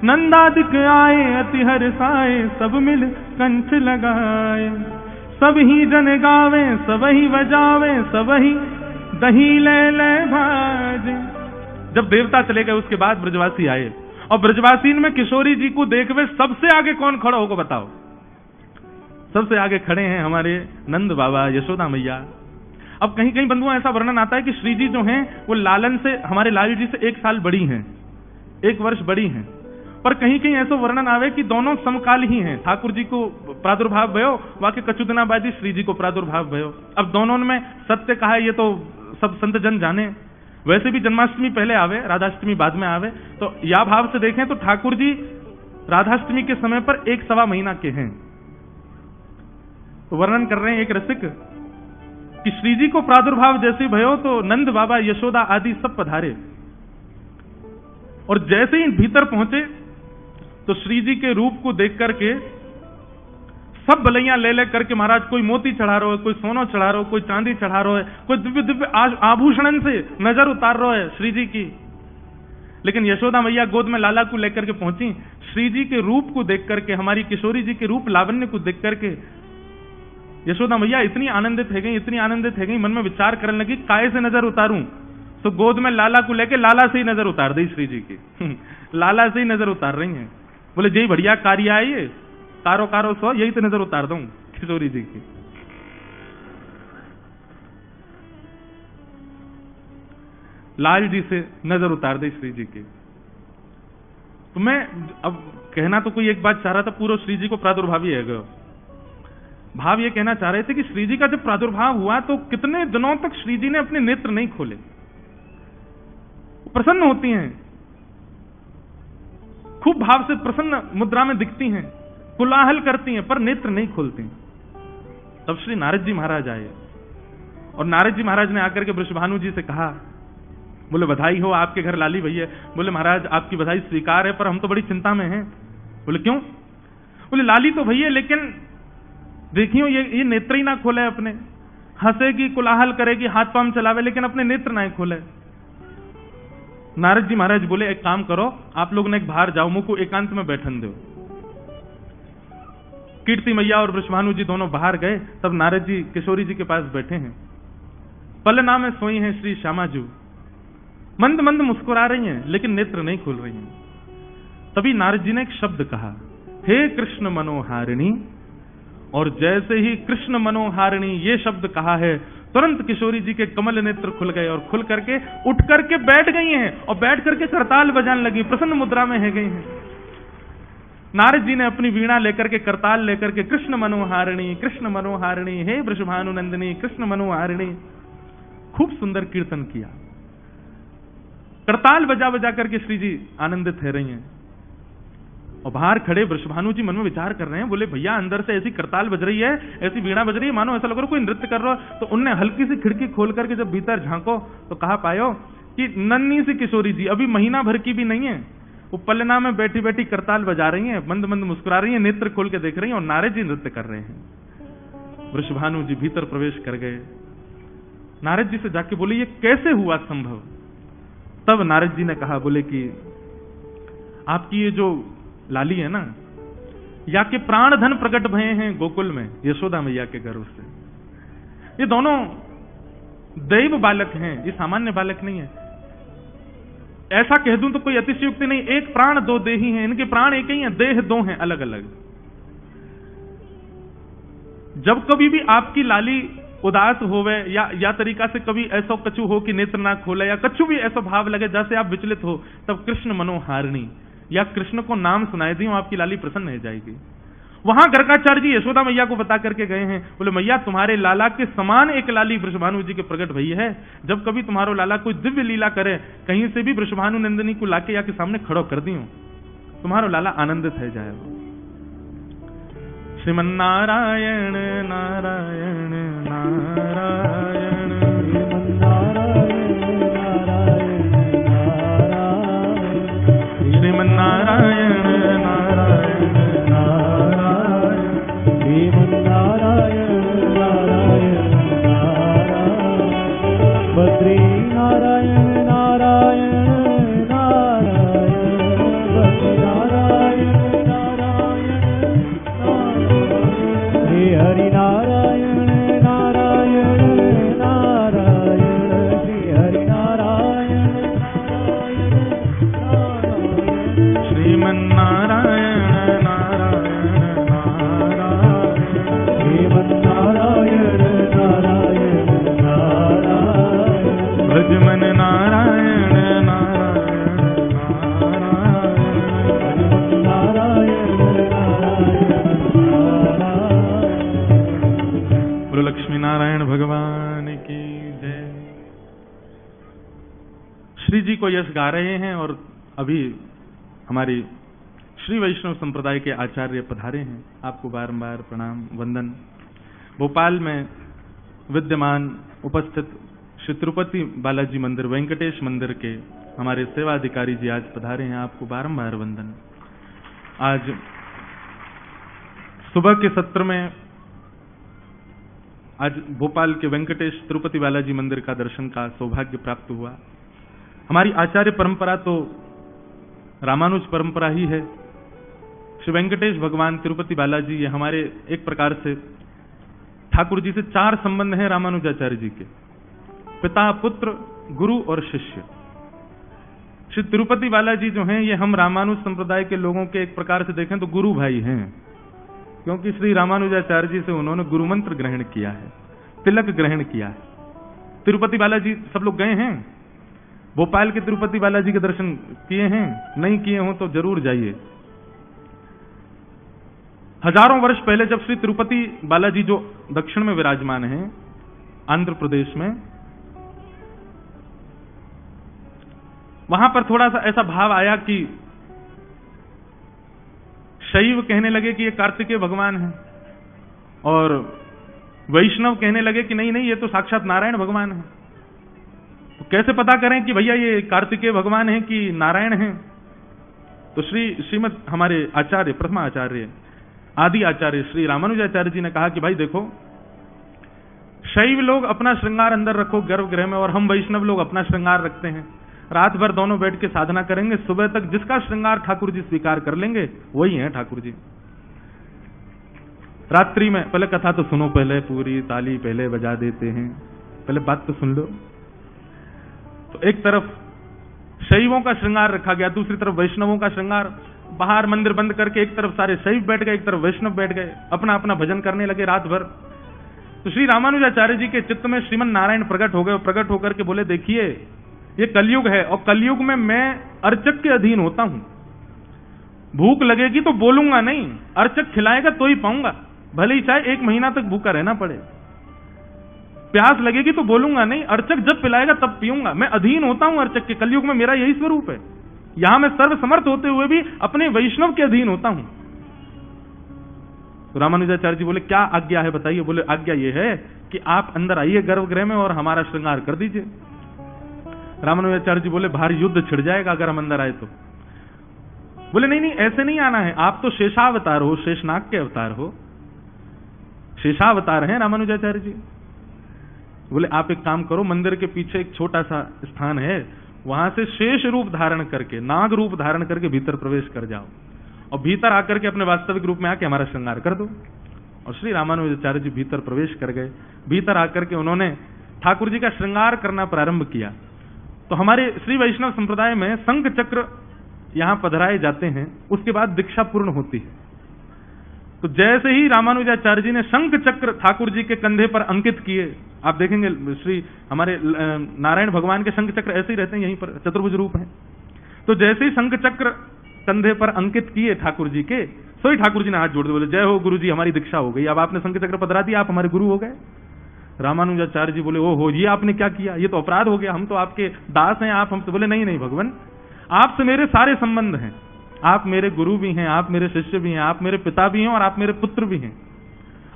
नंदादिक आए अति हर्षाए, सब मिल कंठ लगाए। सब ही जन गावे सब ही बजावे, सब ही दही ले ले भाजे। जब देवता चले गए उसके बाद ब्रजवासी आए, और ब्रजवासी में किशोरी जी को देखवे सबसे आगे कौन खड़ा होगा बताओ? सबसे आगे खड़े हैं हमारे नंद बाबा, यशोदा मैया। अब कहीं कहीं बंधुओं ऐसा वर्णन आता है कि श्री जी जो हैं वो लालन से, हमारे लाल जी से 1 साल बड़ी हैं, 1 वर्ष बड़ी हैं। पर कहीं कहीं ऐसा वर्णन आवे कि दोनों समकाल ही हैं। ठाकुर जी को प्रादुर्भाव भयो, वाके कचुदनाबादी श्री जी को प्रादुर्भाव भयो। अब दोनों में सत्य कहा है ये तो सब संत जन जाने। वैसे भी जन्माष्टमी पहले आवे, राधाष्टमी बाद में आवे। तो या भाव से देखें तो ठाकुर जी राधाष्टमी के समय पर 1 सवा महीना के हैं। तो वर्णन कर रहे हैं एक रसिक कि श्री जी को प्रादुर्भाव जैसे भयो तो नंद बाबा, यशोदा आदि सब पधारे, और जैसे ही भीतर पहुंचे तो श्री जी के रूप को देख करके सब बलैया ले ले करके महाराज कोई मोती चढ़ा रहा है, कोई सोना चढ़ा रहा है, कोई चांदी चढ़ा रहा है, कोई दिव्य दिव्य आभूषण से नजर उतार रहा है श्री जी की। लेकिन यशोदा मैया गोद में लाला को लेकर के पहुंची, श्री जी के रूप को देख करके, हमारी किशोरी जी के रूप लावण्य को देख करके यशोदा मैया इतनी आनंदित है गई, इतनी आनंदित है गई, मन में विचार करने लगी काय से नजर उतारूं। तो गोद में लाला को लेके लाला से ही नजर उतार दी श्री जी की। लाला से ही नजर उतार रही हैं। बोले जी बढ़िया कार्य है ये, कारो कारो सो, यही तो नजर उतार दूं किशोरी जी की। लाल जी से नजर उतार दी श्री जी की। तो मैं अब कहना तो कोई एक बात चाह रहा था, पूर्व श्री जी को प्रादुर्भाव ही है, भाव ये कहना चाह रहे थे कि श्री जी का जब प्रादुर्भाव हुआ तो कितने दिनों तक श्री जी ने अपने नेत्र नहीं खोले। प्रसन्न होती हैं, खूब भाव से प्रसन्न मुद्रा में दिखती हैं, कोलाहल करती हैं, पर नेत्र नहीं खोलती। तब श्री नारद जी महाराज आए और नारद जी महाराज ने आकर के वृषभानु जी से कहा, बोले बधाई हो, आपके घर लाली भई है। बोले महाराज आपकी बधाई स्वीकार है, पर हम तो बड़ी चिंता में हैं। बोले क्यों? बोले लाली तो भई है, लेकिन देखियो ये नेत्र ही ना खोले अपने, हंसेगी, कोलाहल करेगी, हाथ पांव चलावे, लेकिन अपने नेत्र ना खोले। नारद जी महाराज बोले एक काम करो, आप लोग ने एक बाहर जाओ, मुझको एकांत में बैठन दो। कीर्ति मैया और वृषभानु जी दोनों बाहर गए। तब नारद जी किशोरी जी के पास बैठे हैं, पलना में सोई हैं श्री श्यामाजू, मंद मंद मुस्कुरा रही हैं लेकिन नेत्र नहीं खोल रही हैं। तभी नारद जी ने एक शब्द कहा, हे कृष्ण मनोहारिणी, और जैसे ही कृष्ण मनोहारिणी ये शब्द कहा है, तुरंत किशोरी जी के कमल नेत्र खुल गए और खुल करके उठ करके बैठ गई हैं और बैठ करके करताल बजाने लगी, प्रसन्न मुद्रा में है गई हैं। नारद जी ने अपनी वीणा लेकर के करताल लेकर के कृष्ण मनोहारिणी, हे वृषभानु नंदिनी, कृष्ण मनोहारिणी, खूब सुंदर कीर्तन किया। करताल बजा बजा करके श्री जी आनंदित है रही हैं। और बाहर खड़े वृषभानु जी मन में विचार कर रहे हैं, बोले भैया अंदर से ऐसी करताल बज रही है, ऐसी वीणा बज रही है, मानो ऐसा लग रहा कोई नृत्य कर रहा हो। तो उनने हल्की सी खिड़की खोल करके जब भीतर झांको तो कहा पायो कि नन्ही सी किशोरी जी, अभी महीना भर की भी नहीं है, वो पलना में बैठी बैठी करताल बजा रही हैं, मंद मंद मुस्कुरा रही हैं, नेत्र खोल के देख रही हैं और नारद जी नृत्य कर रहे हैं। वृषभानु जी भीतर प्रवेश कर गए, नारद जी से जाके बोले ये कैसे हुआ संभव? तब नारद जी ने कहा, बोले कि आपकी ये जो लाली है ना, या के प्राण धन प्रकट भये हैं गोकुल में यशोदा मैया के गर्भ से। ये दोनों दैव बालक हैं, ये सामान्य बालक नहीं है। ऐसा कह दूं तो कोई अतिशयोक्ति नहीं, एक प्राण दो देही हैं, इनके प्राण एक ही हैं, देह दो हैं अलग अलग। जब कभी भी आपकी लाली उदास होवे या तरीका से कभी ऐसा कछु हो कि नेत्र ना खोले, या कछु भी ऐसा भाव लगे जैसे आप विचलित हो, तब कृष्ण मनोहारिणी या कृष्ण को नाम सुनाई दी, आपकी लाली प्रसन्न हो जाएगी। वहां गर्गाचार्य जी यशोदा मैया को बता करके गए हैं, बोले मैया तुम्हारे लाला के समान एक लाली वृषभानु जी के प्रकट भई है, जब कभी तुम्हारो लाला कोई दिव्य लीला करे, कहीं से भी वृषभानु नंदिनी को लाके या के सामने खड़ो कर दियो, तुम्हारो लाला आनंदित है जाएगा। श्रीमन्नारायण नारायण नारायण, श्रीमन्नारायण नारायण नारायण, श्रीमन्नारायण नारायण नारायण, बद्री नारायण नारायण नारायण, बद्री नारायण नारायण नारायण, श्री हरि नारायण नारायण नारायण, श्री हरि नारायण श्रीमन्नारायण नारायण नारायण, श्रीमन्नारायण नारायण नारायण, भजमन नारायण नारायण नारायण, नारायण नारायण। बोलो लक्ष्मी नारायण भगवान की जय। श्री जी को यश गा रहे हैं और अभी हमारी श्री वैष्णव संप्रदाय के आचार्य पधारे हैं, आपको बारंबार प्रणाम वंदन। भोपाल में विद्यमान उपस्थित श्री तिरुपति बालाजी मंदिर वेंकटेश मंदिर के हमारे सेवा अधिकारी जी आज पधारे हैं, आपको बारंबार वंदन। आज सुबह के सत्र में आज भोपाल के वेंकटेश तिरुपति बालाजी मंदिर का दर्शन का सौभाग्य प्राप्त हुआ। हमारी आचार्य परंपरा तो रामानुज परंपरा ही है। श्री वेंकटेश भगवान तिरुपति बालाजी ये हमारे एक प्रकार से ठाकुर जी से चार संबंध हैं रामानुजाचार्य जी के, पिता पुत्र गुरु और शिष्य। श्री तिरुपति बालाजी जो हैं ये हम रामानुज संप्रदाय के लोगों के एक प्रकार से देखें तो गुरु भाई हैं, क्योंकि श्री रामानुजाचार्य जी से उन्होंने गुरु मंत्र ग्रहण किया है, तिलक ग्रहण किया है। तिरुपति बालाजी सब लोग गए हैं, भोपाल के तिरुपति बालाजी के दर्शन किए हैं? नहीं किए हो तो जरूर जाइए। हजारों वर्ष पहले जब श्री तिरुपति बालाजी जो दक्षिण में विराजमान है आंध्र प्रदेश में, वहां पर थोड़ा सा ऐसा भाव आया कि शैव कहने लगे कि ये कार्तिकेय भगवान है और वैष्णव कहने लगे कि नहीं नहीं ये तो साक्षात नारायण भगवान है। तो कैसे पता करें कि भैया ये कार्तिकेय भगवान है कि नारायण है? तो श्रीमद हमारे आचार्य, प्रथम आचार्य, आदि आचार्य श्री रामानुजाचार्य जी ने कहा कि भाई देखो, शैव लोग अपना श्रृंगार अंदर रखो गर्भगृह में और हम वैष्णव लोग अपना श्रृंगार रखते हैं। रात भर दोनों बैठ के साधना करेंगे, सुबह तक जिसका श्रृंगार ठाकुर जी स्वीकार कर लेंगे वही है ठाकुर जी। रात्रि में पहले कथा तो सुनो, पहले पूरी ताली पहले बजा देते हैं, पहले बात तो सुन लो। तो एक तरफ शैवों का श्रृंगार रखा गया, दूसरी तरफ वैष्णवों का श्रृंगार। बाहर मंदिर बंद करके एक तरफ सारे शैव बैठ गए, एक तरफ वैष्णव बैठ गए, अपना अपना भजन करने लगे रात भर। तो श्री रामानुजाचार्य जी के चित्त में श्रीमन नारायण प्रकट हो गए। प्रकट होकर के बोले, देखिए ये कलयुग है और कलयुग में मैं अर्चक के अधीन होता हूं। भूख लगेगी तो बोलूंगा नहीं, अर्चक खिलाएगा तो ही पाऊंगा, भले ही चाहे 1 महीना तक भूखा रहना पड़े। प्यास लगेगी तो बोलूंगा नहीं, अर्चक जब पिलाएगा तब पीऊंगा। मैं अधीन होता हूं अर्चक के, कलयुग में मेरा यही स्वरूप है। यहां मैं सर्वसमर्थ होते हुए भी अपने वैष्णव के अधीन होता हूं। तो रामानुजाचार्य जी बोले, क्या आज्ञा है बताइए? बोले, आज्ञा ये है कि आप अंदर आइए गर्भगृह में और हमारा श्रृंगार कर दीजिए। रामानुजाचार्य जी बोले, बाहर युद्ध छिड़ जाएगा अगर हम अंदर आए तो। बोले, नहीं नहीं ऐसे नहीं आना है, आप तो शेषावतार हो, शेषनाग के अवतार हो, शेषावतार हैं रामानुजाचार्य जी। बोले, आप एक काम करो, मंदिर के पीछे एक छोटा सा स्थान है, वहां से शेष रूप धारण करके, नाग रूप धारण करके भीतर प्रवेश कर जाओ और भीतर आकर के अपने वास्तविक रूप में आके हमारा श्रृंगार कर दो। और श्री रामानुजाचार्य जी भीतर प्रवेश कर गए। भीतर आकर के उन्होंने ठाकुर जी का श्रृंगार करना प्रारंभ किया। तो हमारे श्री वैष्णव संप्रदाय में शंख चक्र यहां पधराए जाते हैं, उसके बाद दीक्षा पूर्ण होती है। तो जैसे ही रामानुजाचार्य जी ने शंख चक्र ठाकुर जी के कंधे पर अंकित किए, आप देखेंगे श्री हमारे नारायण भगवान के शंख चक्र ऐसे ही रहते हैं, यहीं पर चतुर्भुज रूप है। तो जैसे ही शंख चक्र कंधे पर अंकित किए ठाकुर जी के, सोई ठाकुर जी ने हाथ जोड़ दिए, बोले, जय हो गुरु जी, हमारी दीक्षा हो गई, अब आपने शंख चक्र पधरा दिया, आप हमारे गुरु हो गए। रामानुजाचार्य जी बोले, ओहो ये आपने क्या किया, ये तो अपराध हो गया, हम तो आपके दास हैं, आप हमसे। बोले, नहीं नहीं भगवान, आपसे मेरे सारे संबंध हैं, आप मेरे गुरु भी हैं, आप मेरे शिष्य भी हैं, आप मेरे पिता भी हैं और आप मेरे पुत्र भी हैं।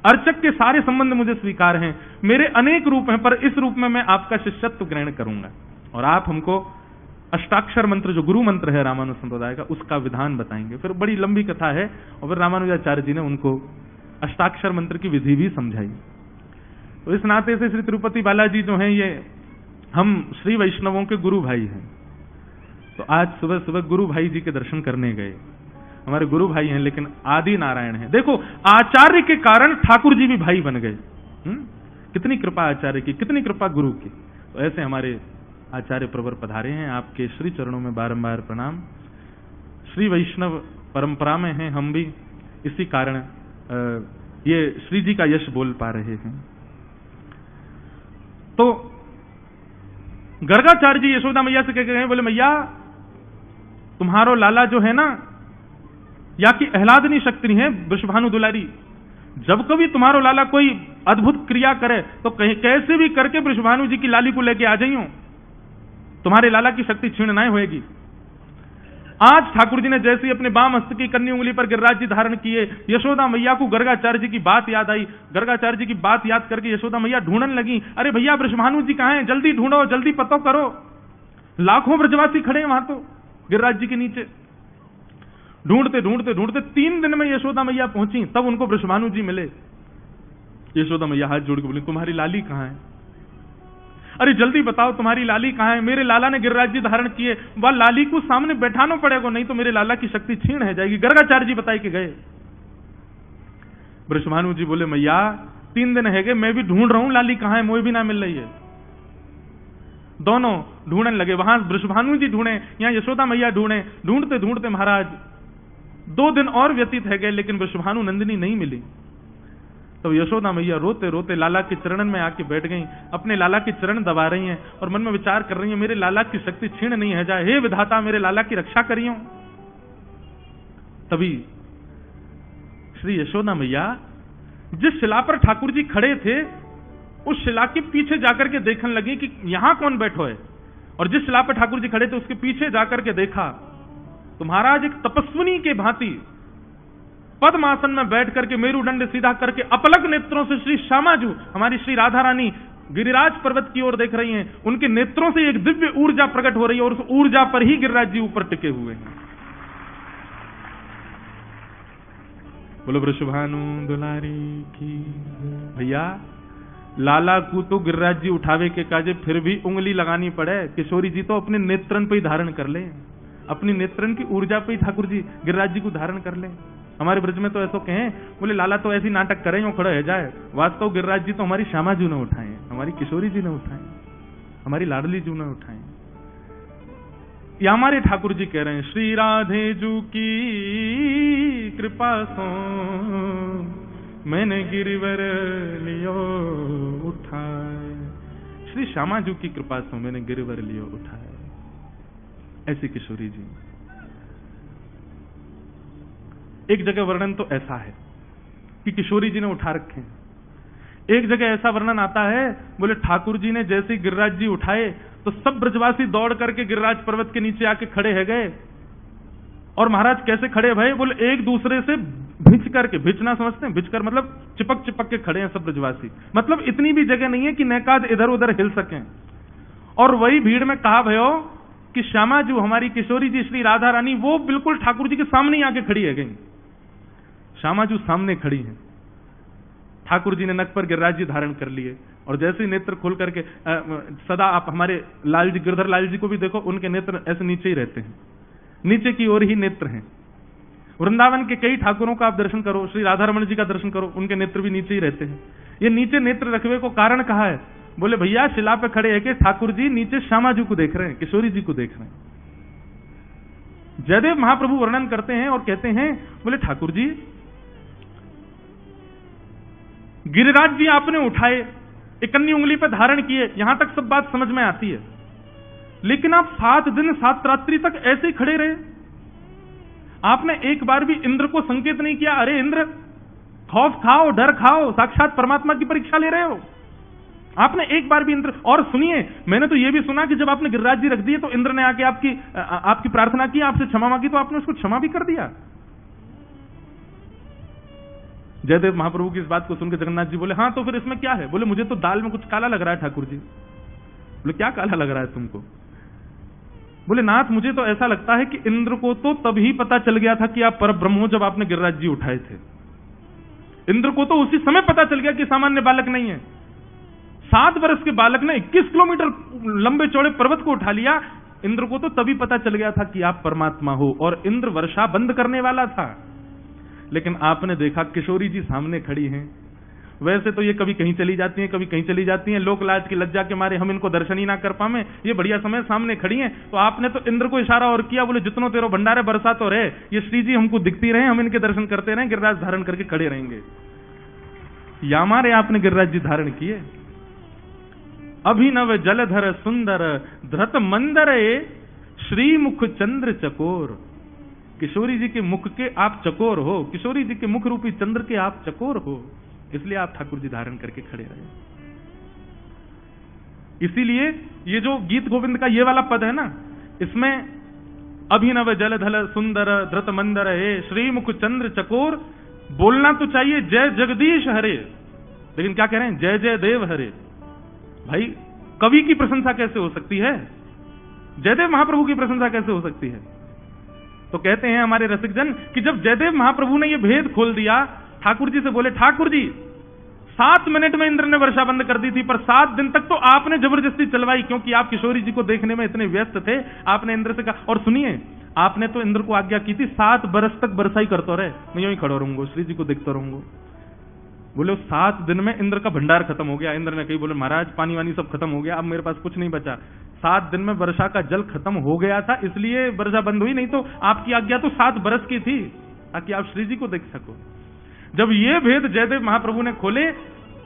अर्चक के सारे संबंध मुझे स्वीकार हैं, मेरे अनेक रूप हैं, पर इस रूप में मैं आपका शिष्यत्व ग्रहण करूंगा और आप हमको अष्टाक्षर मंत्र, जो गुरु मंत्र है रामानुज संप्रदाय का, उसका विधान बताएंगे। फिर बड़ी लंबी कथा है और फिर रामानुजाचार्य जी ने उनको अष्टाक्षर मंत्र की विधि भी समझाई। तो इस नाते से श्री तिरुपति बालाजी जो हैं, ये हम श्री वैष्णवों के गुरु भाई हैं। तो आज सुबह सुबह गुरु भाई जी के दर्शन करने गए। हमारे गुरु भाई हैं लेकिन आदि नारायण हैं। देखो, आचार्य के कारण ठाकुर जी भी भाई बन गए। कितनी कृपा आचार्य की, कितनी कृपा गुरु की। तो ऐसे हमारे आचार्य प्रवर पधारे हैं, आपके श्री चरणों में बारंबार प्रणाम। श्री वैष्णव परंपरा में हैं हम भी, इसी कारण ये श्री जी का यश बोल पा रहे हैं। तो गर्गाचार्य जी यशोदा मैया से कह गए, बोले मैया तुम्हारो लाला जो है ना, या कि अहलादनी शक्ति है वृषभानु दुलारी, जब कभी तुम्हारो लाला कोई अद्भुत क्रिया करे तो कैसे भी करके वृषभानु जी की लाली को लेके आ जाइयो, तुम्हारे लाला की शक्ति क्षीण नहीं होएगी। आज ठाकुर जी ने जैसे ही अपने बाम हस्त की कन्नी उंगली पर गिरिराज जी धारण किए, यशोदा मैया को गर्गाचार्य जी की बात याद आई। गर्गाचार्य जी की बात याद करके यशोदा मैया ढूंढने लगी, अरे भैया वृषभानु जी कहां हैं, जल्दी ढूंढो, जल्दी पता करो। लाखों ब्रजवासी खड़े हैं वहां तो गिरिराज जी के नीचे। ढूंढते ढूंढते ढूंढते 3 दिन में यशोदा मैया पहुंची, तब उनको वृषभानु जी मिले। यशोदा मैया हाथ जोड़ के बोली, तुम्हारी लाली कहां है? अरे जल्दी बताओ तुम्हारी लाली कहां है? मेरे लाला ने गिरिराज जी धारण किए, वह लाली को सामने बैठाना पड़ेगा, नहीं तो मेरे लाला की शक्ति क्षीण है जाएगी। गर्गाचार्य जी बताए के गए। वृषभानु जी बोले, मैया 3 दिन है गए, मैं भी ढूंढ रहा हूं लाली कहां है, मुझे भी ना मिल रही है। दोनों ढूंढने लगे, वहां वृषभानु जी ढूंढे, यहां यशोदा मैया ढूंढे। ढूंढते ढूंढते महाराज 2 दिन और व्यतीत है गए, लेकिन वृषभानु नंदिनी नहीं मिली। तो यशोदा मैया रोते रोते लाला के चरणन में आके बैठ गई, अपने लाला के चरण दबा रही हैं और मन में विचार कर रही हैं, मेरे लाला की शक्ति छीन नहीं है जाए, हे विधाता मेरे लाला की रक्षा करियो। तभी श्री यशोदा मैया जिस शिला पर ठाकुर जी खड़े थे उस शिला के पीछे जाकर के देखने लगी कि यहां कौन बैठो है, और जिस शिला पर ठाकुर जी खड़े थे उसके पीछे जाकर के देखा तो महाराज एक तपस्विनी के भांति पद्मासन में बैठ करके मेरुदंड सीधा करके अपलक नेत्रों से श्री श्यामाजू हमारी श्री राधा रानी गिरिराज पर्वत की ओर देख रही हैं। उनके नेत्रों से एक दिव्य ऊर्जा प्रकट हो रही है और उस ऊर्जा पर ही गिरिराज जी ऊपर टिके हुए हैं। बोलो वृषभानु दुलारी की। भैया लाला को तो गिरिराज जी उठावे के काजे फिर भी उंगली लगानी पड़े, किशोरी जी तो अपने नेत्रन पे ही धारण कर ले, अपनी नेत्रन की ऊर्जा पे ही ठाकुर जी गिरिराज जी को धारण कर ले। हमारे ब्रज में तो ऐसा कहें, बोले लाला तो ऐसी नाटक करें यो खड़ा है जाए, वास्तव गिरिराज जी तो हमारी श्यामा जी ने उठाए, हमारी किशोरी जी ने उठाए, हमारी लाडली जी ने उठाए। या हमारे ठाकुर जी कह रहे हैं, श्री राधे जू की कृपा सो मैंने गिरिवर लियो उठाए, श्री श्यामा जू की कृपा सो मैंने गिरिवर लियो उठाए। ऐसी किशोरी जी। एक जगह वर्णन तो ऐसा है कि किशोरी जी ने उठा रखे हैं, एक जगह ऐसा वर्णन आता है, बोले ठाकुर जी ने जैसे ही गिरिराज जी उठाए तो सब ब्रजवासी दौड़ करके गिरिराज पर्वत के नीचे आके खड़े है गए। और महाराज कैसे खड़े भाई, बोले एक दूसरे से भिंच करके, भिंचना समझते हैं, भिंच कर मतलब चिपक चिपक के खड़े हैं सब ब्रजवासी, मतलब इतनी भी जगह नहीं है कि नेकाद इधर उधर हिल सकें। और वही भीड़ में कहा भयो कि श्यामा जो हमारी किशोरी जी श्री राधा रानी वो बिल्कुल ठाकुर जी के सामने ही आके खड़ी है गई। श्यामा जी सामने खड़ी हैं, ठाकुर जी ने नक पर गिरिराज जी धारण कर लिए और जैसे ही नेत्र खोल करके सदा आप हमारे लाल जी गिरधर लाल जी को भी देखो, उनके नेत्र ऐसे नीचे ही रहते हैं, नीचे की ओर ही नेत्र हैं। वृंदावन के कई ठाकुरों का आप दर्शन करो, श्री राधा रमण जी का दर्शन करो, उनके नेत्र भी नीचे ही रहते हैं। ये नीचे नेत्र रखने को कारण कहा है, बोले भैया शिला पे खड़े है कि ठाकुर जी नीचे श्यामा जी को देख रहे हैं, किशोरी जी को देख रहे हैं। जयदेव महाप्रभु वर्णन करते हैं और कहते हैं, बोले ठाकुर जी गिरिराज जी आपने उठाए, इकन्नी उंगली पर धारण किए, यहां तक सब बात समझ में आती है, लेकिन आप 7 दिन 7 रात्रि तक ऐसे ही खड़े रहे। आपने एक बार भी इंद्र को संकेत नहीं किया, अरे इंद्र खौफ खाओ, डर खाओ, साक्षात परमात्मा की परीक्षा ले रहे हो। आपने एक बार भी इंद्र, और सुनिए मैंने तो यह भी सुना कि जब आपने गिरिराज जी रख दिए तो इंद्र ने आके आपकी प्रार्थना की, आपसे क्षमा मांगी तो आपने उसको क्षमा भी कर दिया। जयदेव महाप्रभु की इस बात को सुनकर जगन्नाथ जी बोले, हाँ तो फिर इसमें क्या है? बोले मुझे तो दाल में कुछ काला लग रहा है ठाकुर जी। बोले क्या काला लग रहा है तुमको? बोले नाथ मुझे तो ऐसा लगता है कि इंद्र को तो तभी पता चल गया था कि आप परब्रह्म हो जब आपने गिरिराज जी उठाए थे। इंद्र को तो उसी समय पता चल गया कि सामान्य बालक नहीं है। 7 वर्ष के बालक ने 21 किलोमीटर लंबे चौड़े पर्वत को उठा लिया। इंद्र को तो तभी पता चल गया था कि आप परमात्मा हो, और इंद्र वर्षा बंद करने वाला था। लेकिन आपने देखा किशोरी जी सामने खड़ी हैं। वैसे तो ये कभी कहीं चली जाती हैं, कभी कहीं चली जाती हैं, लोक लाज की लज्जा के मारे हम इनको दर्शन ही ना कर पावे, ये बढ़िया समय सामने खड़ी हैं। तो आपने तो इंद्र को इशारा और किया, बोले जितनों तेरो भंडारे बरसा तो रहे, ये श्री जी हमको दिखती रहे, हम इनके दर्शन करते रहे, गिरिराज धारण करके खड़े रहेंगे। या मारे आपने गिरिराज जी धारण किए। अभिनव जलधर सुंदर धृत मंदर श्रीमुख चंद्र चकोर। किशोरी जी के मुख के आप चकोर हो, किशोरी जी के मुख रूपी चंद्र के आप चकोर हो, इसलिए आप ठाकुर जी धारण करके खड़े रहे। इसीलिए ये जो गीत गोविंद का ये वाला पद है ना, इसमें अभिनव जलधर सुंदर धृत मंदर श्रीमुख चंद्र चकोर बोलना तो चाहिए जय जगदीश हरे, लेकिन क्या कह रहे हैं? जय जय देव हरे। भाई कवि की प्रशंसा कैसे हो सकती है? जयदेव महाप्रभु की प्रशंसा कैसे हो सकती है? तो कहते हैं हमारे रसिक जन कि जब जयदेव महाप्रभु ने यह भेद खोल दिया, ठाकुर जी से बोले, ठाकुर जी 7 मिनट में इंद्र ने वर्षा बंद कर दी थी, पर 7 दिन तक तो आपने जबरदस्ती चलवाई, क्योंकि आप किशोरी जी को देखने में इतने व्यस्त थे। आपने इंद्र से कहा, और सुनिए आपने तो इंद्र को आज्ञा की थी 7 बरस तक वर्षा ही करते रहे, मैं यूं ही खड़ा रहूंगा, श्री जी को देखता रहूंगा। बोले 7 दिन में इंद्र का भंडार खत्म हो गया। इंद्र ने कही, बोले महाराज पानी वानी सब खत्म हो गया, अब मेरे पास कुछ नहीं बचा। 7 दिन में वर्षा का जल खत्म हो गया था, इसलिए वर्षा बंद हुई, नहीं तो आपकी आज्ञा तो 7 बरस की थी ताकि आप श्री जी को देख सको। जब ये भेद जयदेव महाप्रभु ने खोले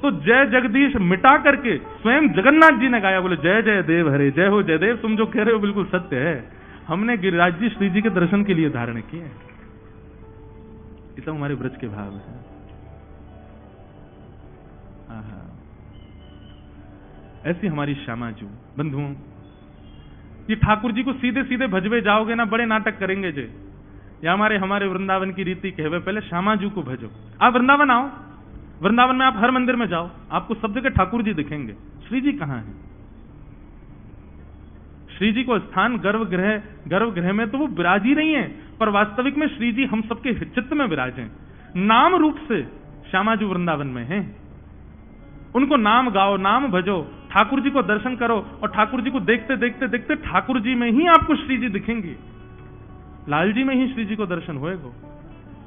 तो जय जगदीश मिटा करके स्वयं जगन्नाथ जी ने गाया, बोले जय जय देव हरे, जय हो जयदेव, तुम जो कह रहे हो बिल्कुल सत्य है, हमने गिरिराज जी श्री जी के दर्शन के लिए धारण किए। ये सब हमारे ब्रज के भाव है। ऐसी हमारी श्यामा जी। बंधुओं, ये ठाकुर जी को सीधे सीधे भजवे जाओगे ना, बड़े नाटक करेंगे जे। या हमारे वृंदावन की रीति कहवे, पहले श्यामा जी को भजो। आप वृंदावन आओ, वृंदावन में आप हर मंदिर में जाओ, आपको सब जगह ठाकुर जी दिखेंगे। श्री जी कहां है? श्री जी को स्थान गर्भगृह में तो वो विराज ही नहीं है, पर वास्तविक में श्री जी हम सबके चित्त में विराजे। नाम रूप से श्यामा जी वृंदावन में हैं। उनको नाम गाओ, नाम भजो, ठाकुर जी को दर्शन करो, और ठाकुर जी को देखते देखते देखते ठाकुर जी में ही आपको श्री जी दिखेंगे। लाल जी में ही श्री जी को दर्शन होएगा।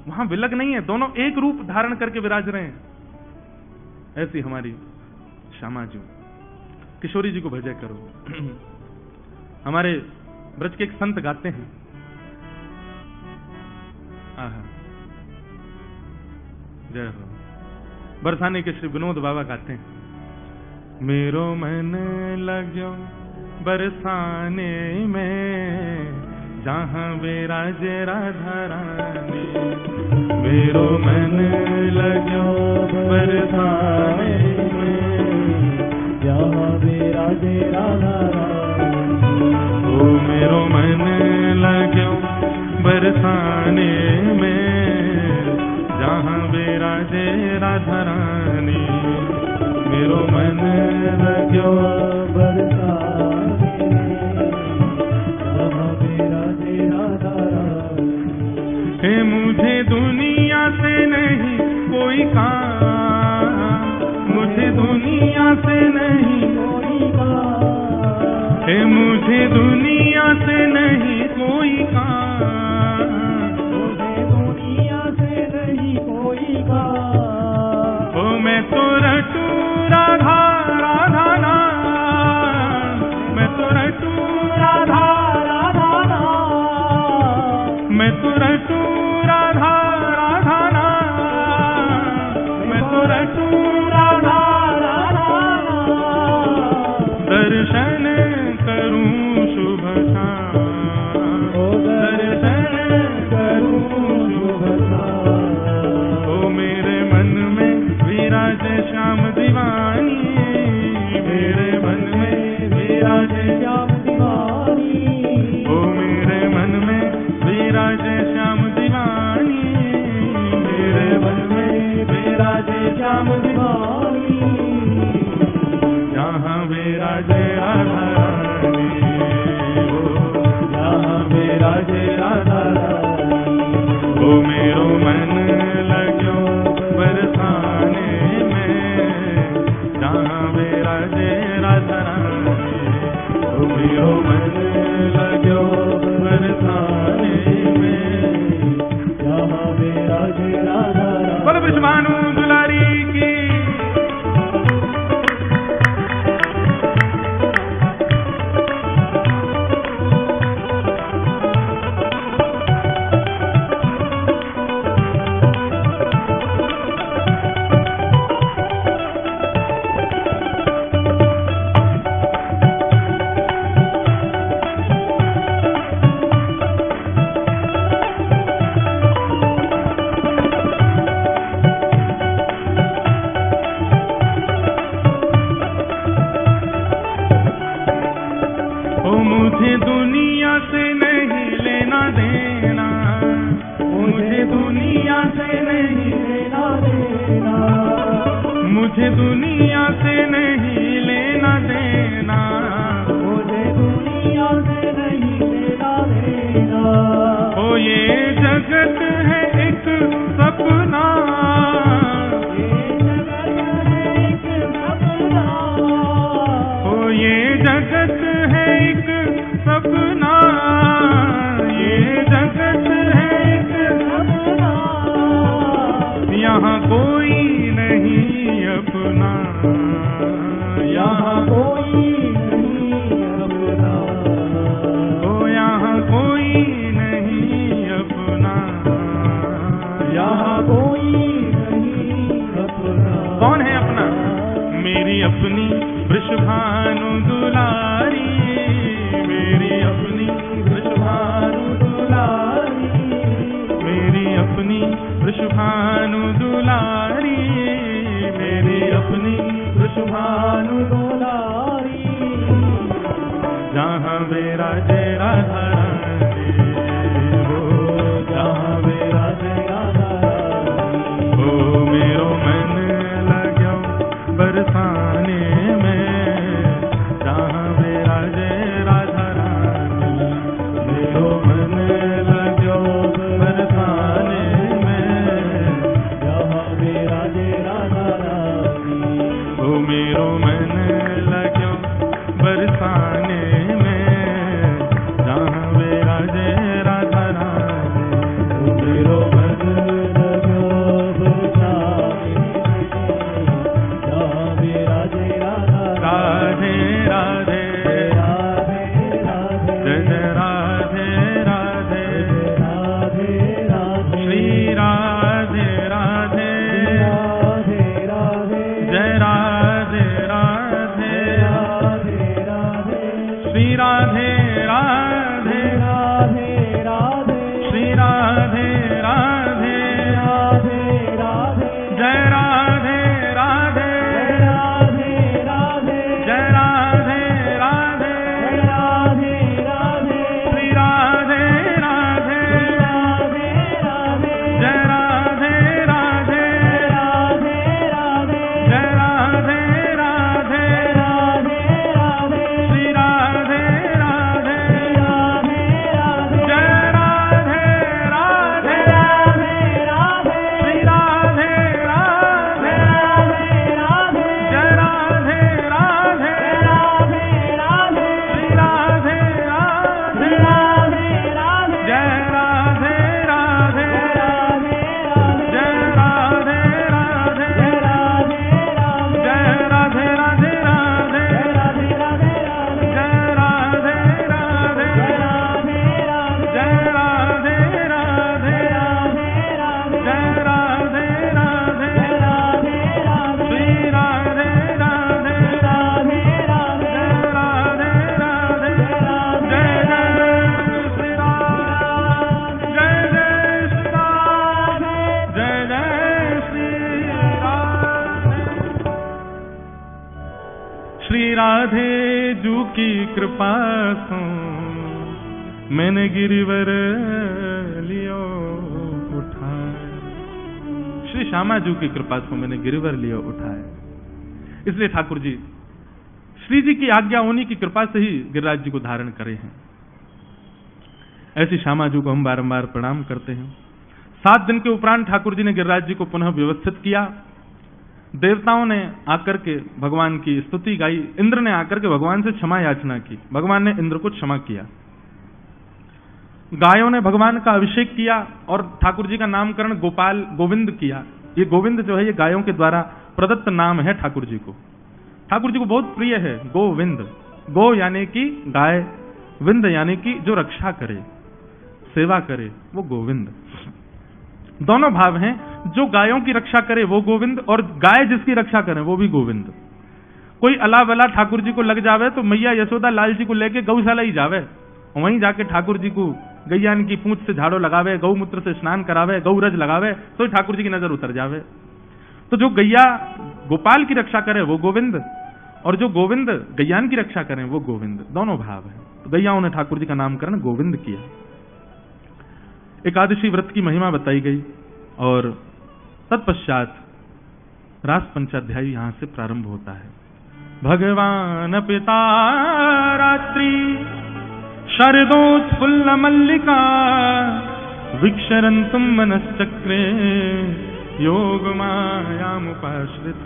वहां विलग नहीं है, दोनों एक रूप धारण करके विराज रहे हैं। ऐसी हमारी श्यामा जी। किशोरी जी को भजय करो। हमारे ब्रज के एक संत गाते हैं, जय हो, बरसाने के श्री विनोद बाबा गाते हैं, मेरो मन लग्यो बरसाने में, जहां विराजे राधा रानी। मेरो मन लग्यो बरसाने में, जहां विराजे राधा रानी। ओ मेरो मन लग्यो बरसाने में, जहां विराजे राधा रानी। मेरो मन लग्यो बरसाने में, जहां विराजे राधा रानी। हे मुझे दुनिया से नहीं कोई काम, मुझे दुनिया से नहीं कोई काम। हे मुझे दुनिया से नहीं कोई काम, मुझे दुनिया से नहीं कोई काम। ओ मैं तो रटू राधा राधा नाम, मैं तो रटू राधा राधा नाम, मैं तो रटू राधा राधा नाम, मैं तो रटू राधा राधा नाम। दर्शन करूं शुभ शाम, दर्शन करूं शुभ शाम। ओ मेरे मन में विराजे श्याम दीवानी, मेरे मन में विराजे श्याम दीवानी। ओ मेरे मन में विराजे श्याम दीवानी, मेरे मन में विराजे श्याम दीवानी। जहां विराजे राधा रानी, जहां विराजे राधा रानी। ओ मेरो मन लग्यो बरसाने में, जहां विराजे राधा रानी। ओ मेरो मन लग्यो बरसाने में, जहां विराजे राधा रानी। बोलो विश्वानु दुलारी की। मुझे दुनिया से नहीं लेना देना, मुझे दुनिया से नहीं लेना देना, मुझे दुनिया से नहीं लेना देना, मुझे दुनिया से नहीं लेना देना। ओ ये जगत है एक सपना, ये जगत है एक सपना। ओ ये जगत है एक सपना, ये जगत है एक सपना। यहाँ कोई नहीं अपना, यहाँ कोई नहीं अपना। ओ यहाँ कोई नहीं अपना, यहाँ कोई नहीं मेरी अपनी वृषभानु दुलारी, मेरी अपनी वृषभानु दुलारी, मेरी अपनी वृषभानु दुलारी, मेरी अपनी वृषभानु दुलारी। जहाँ विराजे राधा रानी, हो जहाँ विराजे राधा रानी, हो मेरो मन लाग्यो बरसाने में, जहाँ विराजे राधा रानी, मेरो मन लाग्यो बरसाने में, जहाँ विराजे राधा रानी, हो मेरो मन लाग्यो बरसाने में, जहाँ विराजे राधा रानी, हो मेरो मन लाग्यो बरसाने में, जहाँ विराजे राधा राधे राधे राधे जय जय राधे राधे राधे राधे श्री राधे राधे राधे राधे जय राधे राधे राधे राधे श्री राधे राधे राधे राधे श्री राधे राधे राधे राधे जय राधे राधे राधे राधे जय राधे राधे राधे राधे श्री राधे राधे राधे राधे जय राधे राधे राधे राधे जय राधे राधे राधे राधे श्री राधे राधे राधे राधे जय राधे राधे राधे राधे श्री राधे राधे राधे राधे जय राधे राधे राधे राधे श्री राधे राधे राधे राधे जय राधे राधे राधे राधे जय राधे राधे राधे राधे जय राधे राधे राधे राधे राधे जय राधे राधे राधे राधे जय राधे राधे राधे राधे जय राधे राधे राधे राधे श्री राधे राधे राधे राधे जय राधे राधे राधे जय जय श्री राम जय जय श्री राम जय जय श्री राधे। श्री राधे जू की कृपा सो मैंने गिरिवर लियो उठाए, श्री श्यामा जू की कृपा से मैंने गिरिवर लियो उठाए। इसलिए ठाकुर जी श्री जी की आज्ञा उन्हीं की कृपा से ही गिरिराज जी को धारण करे हैं। ऐसी श्यामा जू को हम बारंबार प्रणाम करते हैं। 7 दिन के उपरांत ठाकुर जी ने गिरिराज जी को पुनः व्यवस्थित किया। देवताओं ने आकर के भगवान की स्तुति गाई, इंद्र ने आकर के भगवान से क्षमा याचना की, भगवान ने इंद्र को क्षमा किया। गायों ने भगवान का अभिषेक किया और ठाकुर जी का नामकरण गोपाल गोविंद किया। ये गोविंद जो है ये गायों के द्वारा प्रदत्त नाम है ठाकुर जी को। ठाकुर जी को बहुत प्रिय है गोविंद। गो यानी कि गाय, विंद यानी कि जो रक्षा करे, सेवा करे, वो गोविंद। दोनों भाव हैं, जो गायों की रक्षा करे वो गोविंद, और गाय जिसकी रक्षा करे वो भी गोविंद। कोई अला बला ठाकुर जी को लग जावे तो मैया यशोदा लाल जी को लेके गौशाला ही जावे, वहीं जाके ठाकुर जी को गैया की पूंछ से झाड़ो लगावे, गौमूत्र से स्नान करावे, गौरज लगावे, तो ठाकुर जी की नजर उतर जावे। तो जो गैया गोपाल की रक्षा करे वो गोविंद, और जो गोविंद गैयान की रक्षा करें वो गोविंद। दोनों भाव है। तो गैयाओं ने ठाकुर जी का नामकरण गोविंद किया। एकादशी व्रत की महिमा बताई गई और तत्पश्चात रास पंचाध्यायी यहां से प्रारंभ होता है। भगवान पिता रात्रि शरदोत्फुल्ल मल्लिका विक्षरन्तुम मनश्चक्रे योग मायामुपाश्रित।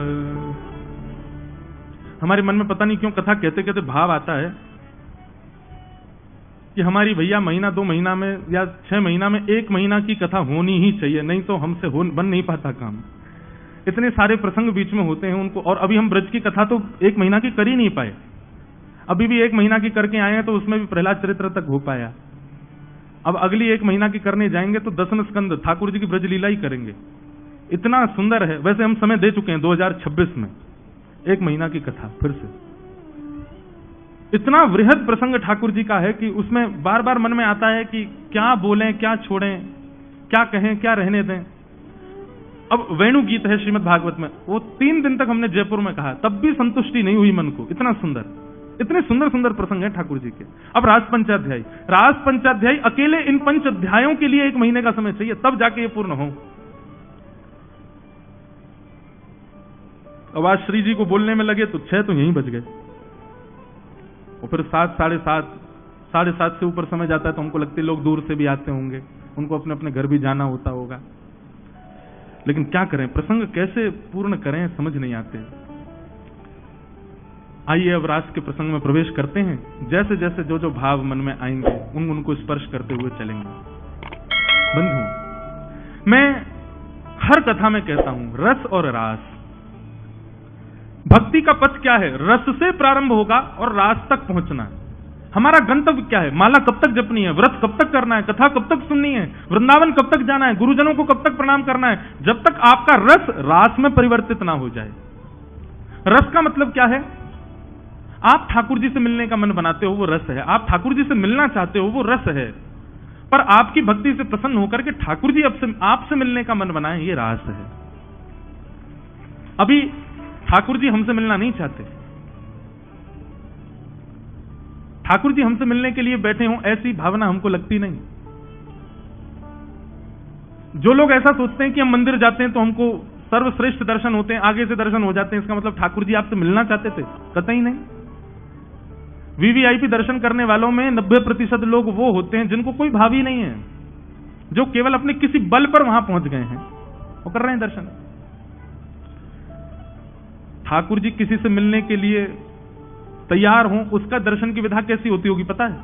हमारे मन में पता नहीं क्यों कथा कहते कहते भाव आता है कि हमारी भैया महीना 2 महीना में या 6 महीना में 1 महीना की कथा होनी ही चाहिए, नहीं तो हमसे बन नहीं पाता काम। इतने सारे प्रसंग बीच में होते हैं उनको, और अभी हम ब्रज की कथा तो 1 महीना की कर ही नहीं पाए। अभी भी 1 महीना की करके आए हैं तो उसमें भी प्रहलाद चरित्र तक हो पाया। अब अगली 1 महीना की करने जाएंगे तो 10वें स्कंद ठाकुर जी की ब्रज लीला ही करेंगे। इतना सुंदर है। वैसे हम समय दे चुके हैं 2026 में, 1 महीना की कथा फिर से। इतना वृहद प्रसंग ठाकुर जी का है कि उसमें बार बार मन में आता है कि क्या बोलें, क्या छोड़ें, क्या कहें, क्या रहने दें। अब वेणु गीत है श्रीमद् भागवत में, वो 3 दिन तक हमने जयपुर में कहा, तब भी संतुष्टि नहीं हुई मन को। इतना सुंदर, इतने सुंदर सुंदर प्रसंग है ठाकुर जी के। अब रास पंचाध्यायी अकेले इन 5 अध्यायों के लिए 1 महीने का समय चाहिए, तब जाके ये पूर्ण हो। अब आज श्री जी को बोलने में लगे तो 6 तो यहीं बज गए, और फिर 7, साढ़े 7 से ऊपर समय जाता है तो हमको लगता है लोग दूर से भी आते होंगे, उनको अपने अपने घर भी जाना होता होगा। लेकिन क्या करें, प्रसंग कैसे पूर्ण करें समझ नहीं आते। आइए अब रास के प्रसंग में प्रवेश करते हैं। जैसे जैसे जो जो भाव मन में आएंगे उनको स्पर्श करते हुए चलेंगे। बंधु, मैं हर कथा में कहता हूं, रस और रास, भक्ति का पथ क्या है? रस से प्रारंभ होगा और रास तक पहुंचना है। हमारा गंतव्य क्या है? माला कब तक जपनी है, व्रत कब तक करना है, कथा कब तक सुननी है, वृंदावन कब तक जाना है, गुरुजनों को कब तक प्रणाम करना है, जब तक आपका रस रास में परिवर्तित ना हो जाए। रस का मतलब क्या है? आप ठाकुर जी से मिलने का मन बनाते हो, वो रस है। आप ठाकुर जी से मिलना चाहते हो, वो रस है। पर आपकी भक्ति से प्रसन्न होकर के ठाकुर जी आपसे मिलने का मन बनाए, ये रास है। अभी ठाकुर जी हमसे मिलना नहीं चाहते, ठाकुर जी हमसे मिलने के लिए बैठे हों, ऐसी भावना हमको लगती नहीं। जो लोग ऐसा सोचते हैं कि हम मंदिर जाते हैं तो हमको सर्वश्रेष्ठ दर्शन होते हैं, आगे से दर्शन हो जाते हैं, इसका मतलब ठाकुर जी आपसे मिलना चाहते थे, कतई नहीं। वीवीआईपी दर्शन करने वालों में 90% लोग वो होते हैं जिनको कोई भाव ही नहीं है, जो केवल अपने किसी बल पर वहां पहुंच गए हैं, वो कर रहे हैं दर्शन। ठाकुर जी किसी से मिलने के लिए तैयार हों, उसका दर्शन की विधा कैसी होती होगी पता है?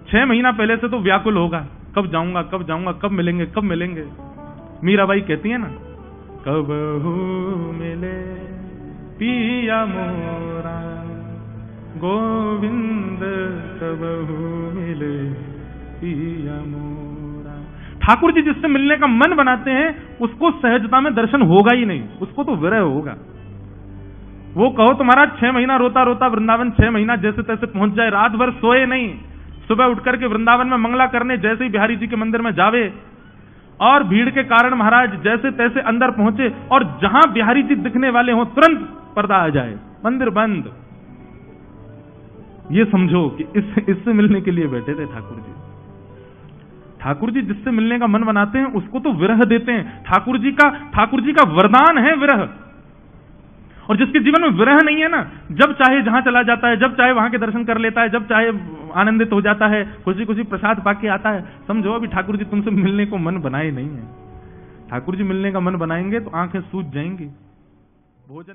6 महीना पहले से तो व्याकुल होगा, कब जाऊंगा, कब जाऊंगा, कब मिलेंगे, कब मिलेंगे। मीराबाई कहती है ना, कब हो मिले पिया मोरा गोविंद, कब हो मिले पिया मोरा। ठाकुर जी जिससे मिलने का मन बनाते हैं उसको सहजता में दर्शन होगा ही नहीं, उसको तो विरह होगा। वो कहो तुम्हारा 6 महीना रोता रोता वृंदावन 6 महीना जैसे तैसे पहुंच जाए, रात भर सोए नहीं, सुबह उठकर के वृंदावन में मंगला करने जैसे ही बिहारी जी के मंदिर में जावे, और भीड़ के कारण महाराज जैसे तैसे अंदर पहुंचे, और जहां बिहारी जी दिखने वाले हों तुरंत पर्दा आ जाए, मंदिर बंद। ये समझो कि इससे मिलने के लिए बैठे थे ठाकुर जी। ठाकुर जी जिससे मिलने का मन बनाते हैं उसको तो विरह देते हैं। ठाकुर जी का वरदान है विरह। और जिसके जीवन में विरह नहीं है ना, जब चाहे जहां चला जाता है, जब चाहे वहां के दर्शन कर लेता है, जब चाहे आनंदित हो जाता है, खुशी खुशी प्रसाद पाके आता है। समझो अभी ठाकुर जी तुमसे मिलने को मन बनाए नहीं है। ठाकुर जी मिलने का मन बनाएंगे तो आंखें सूज जाएंगी, भोजन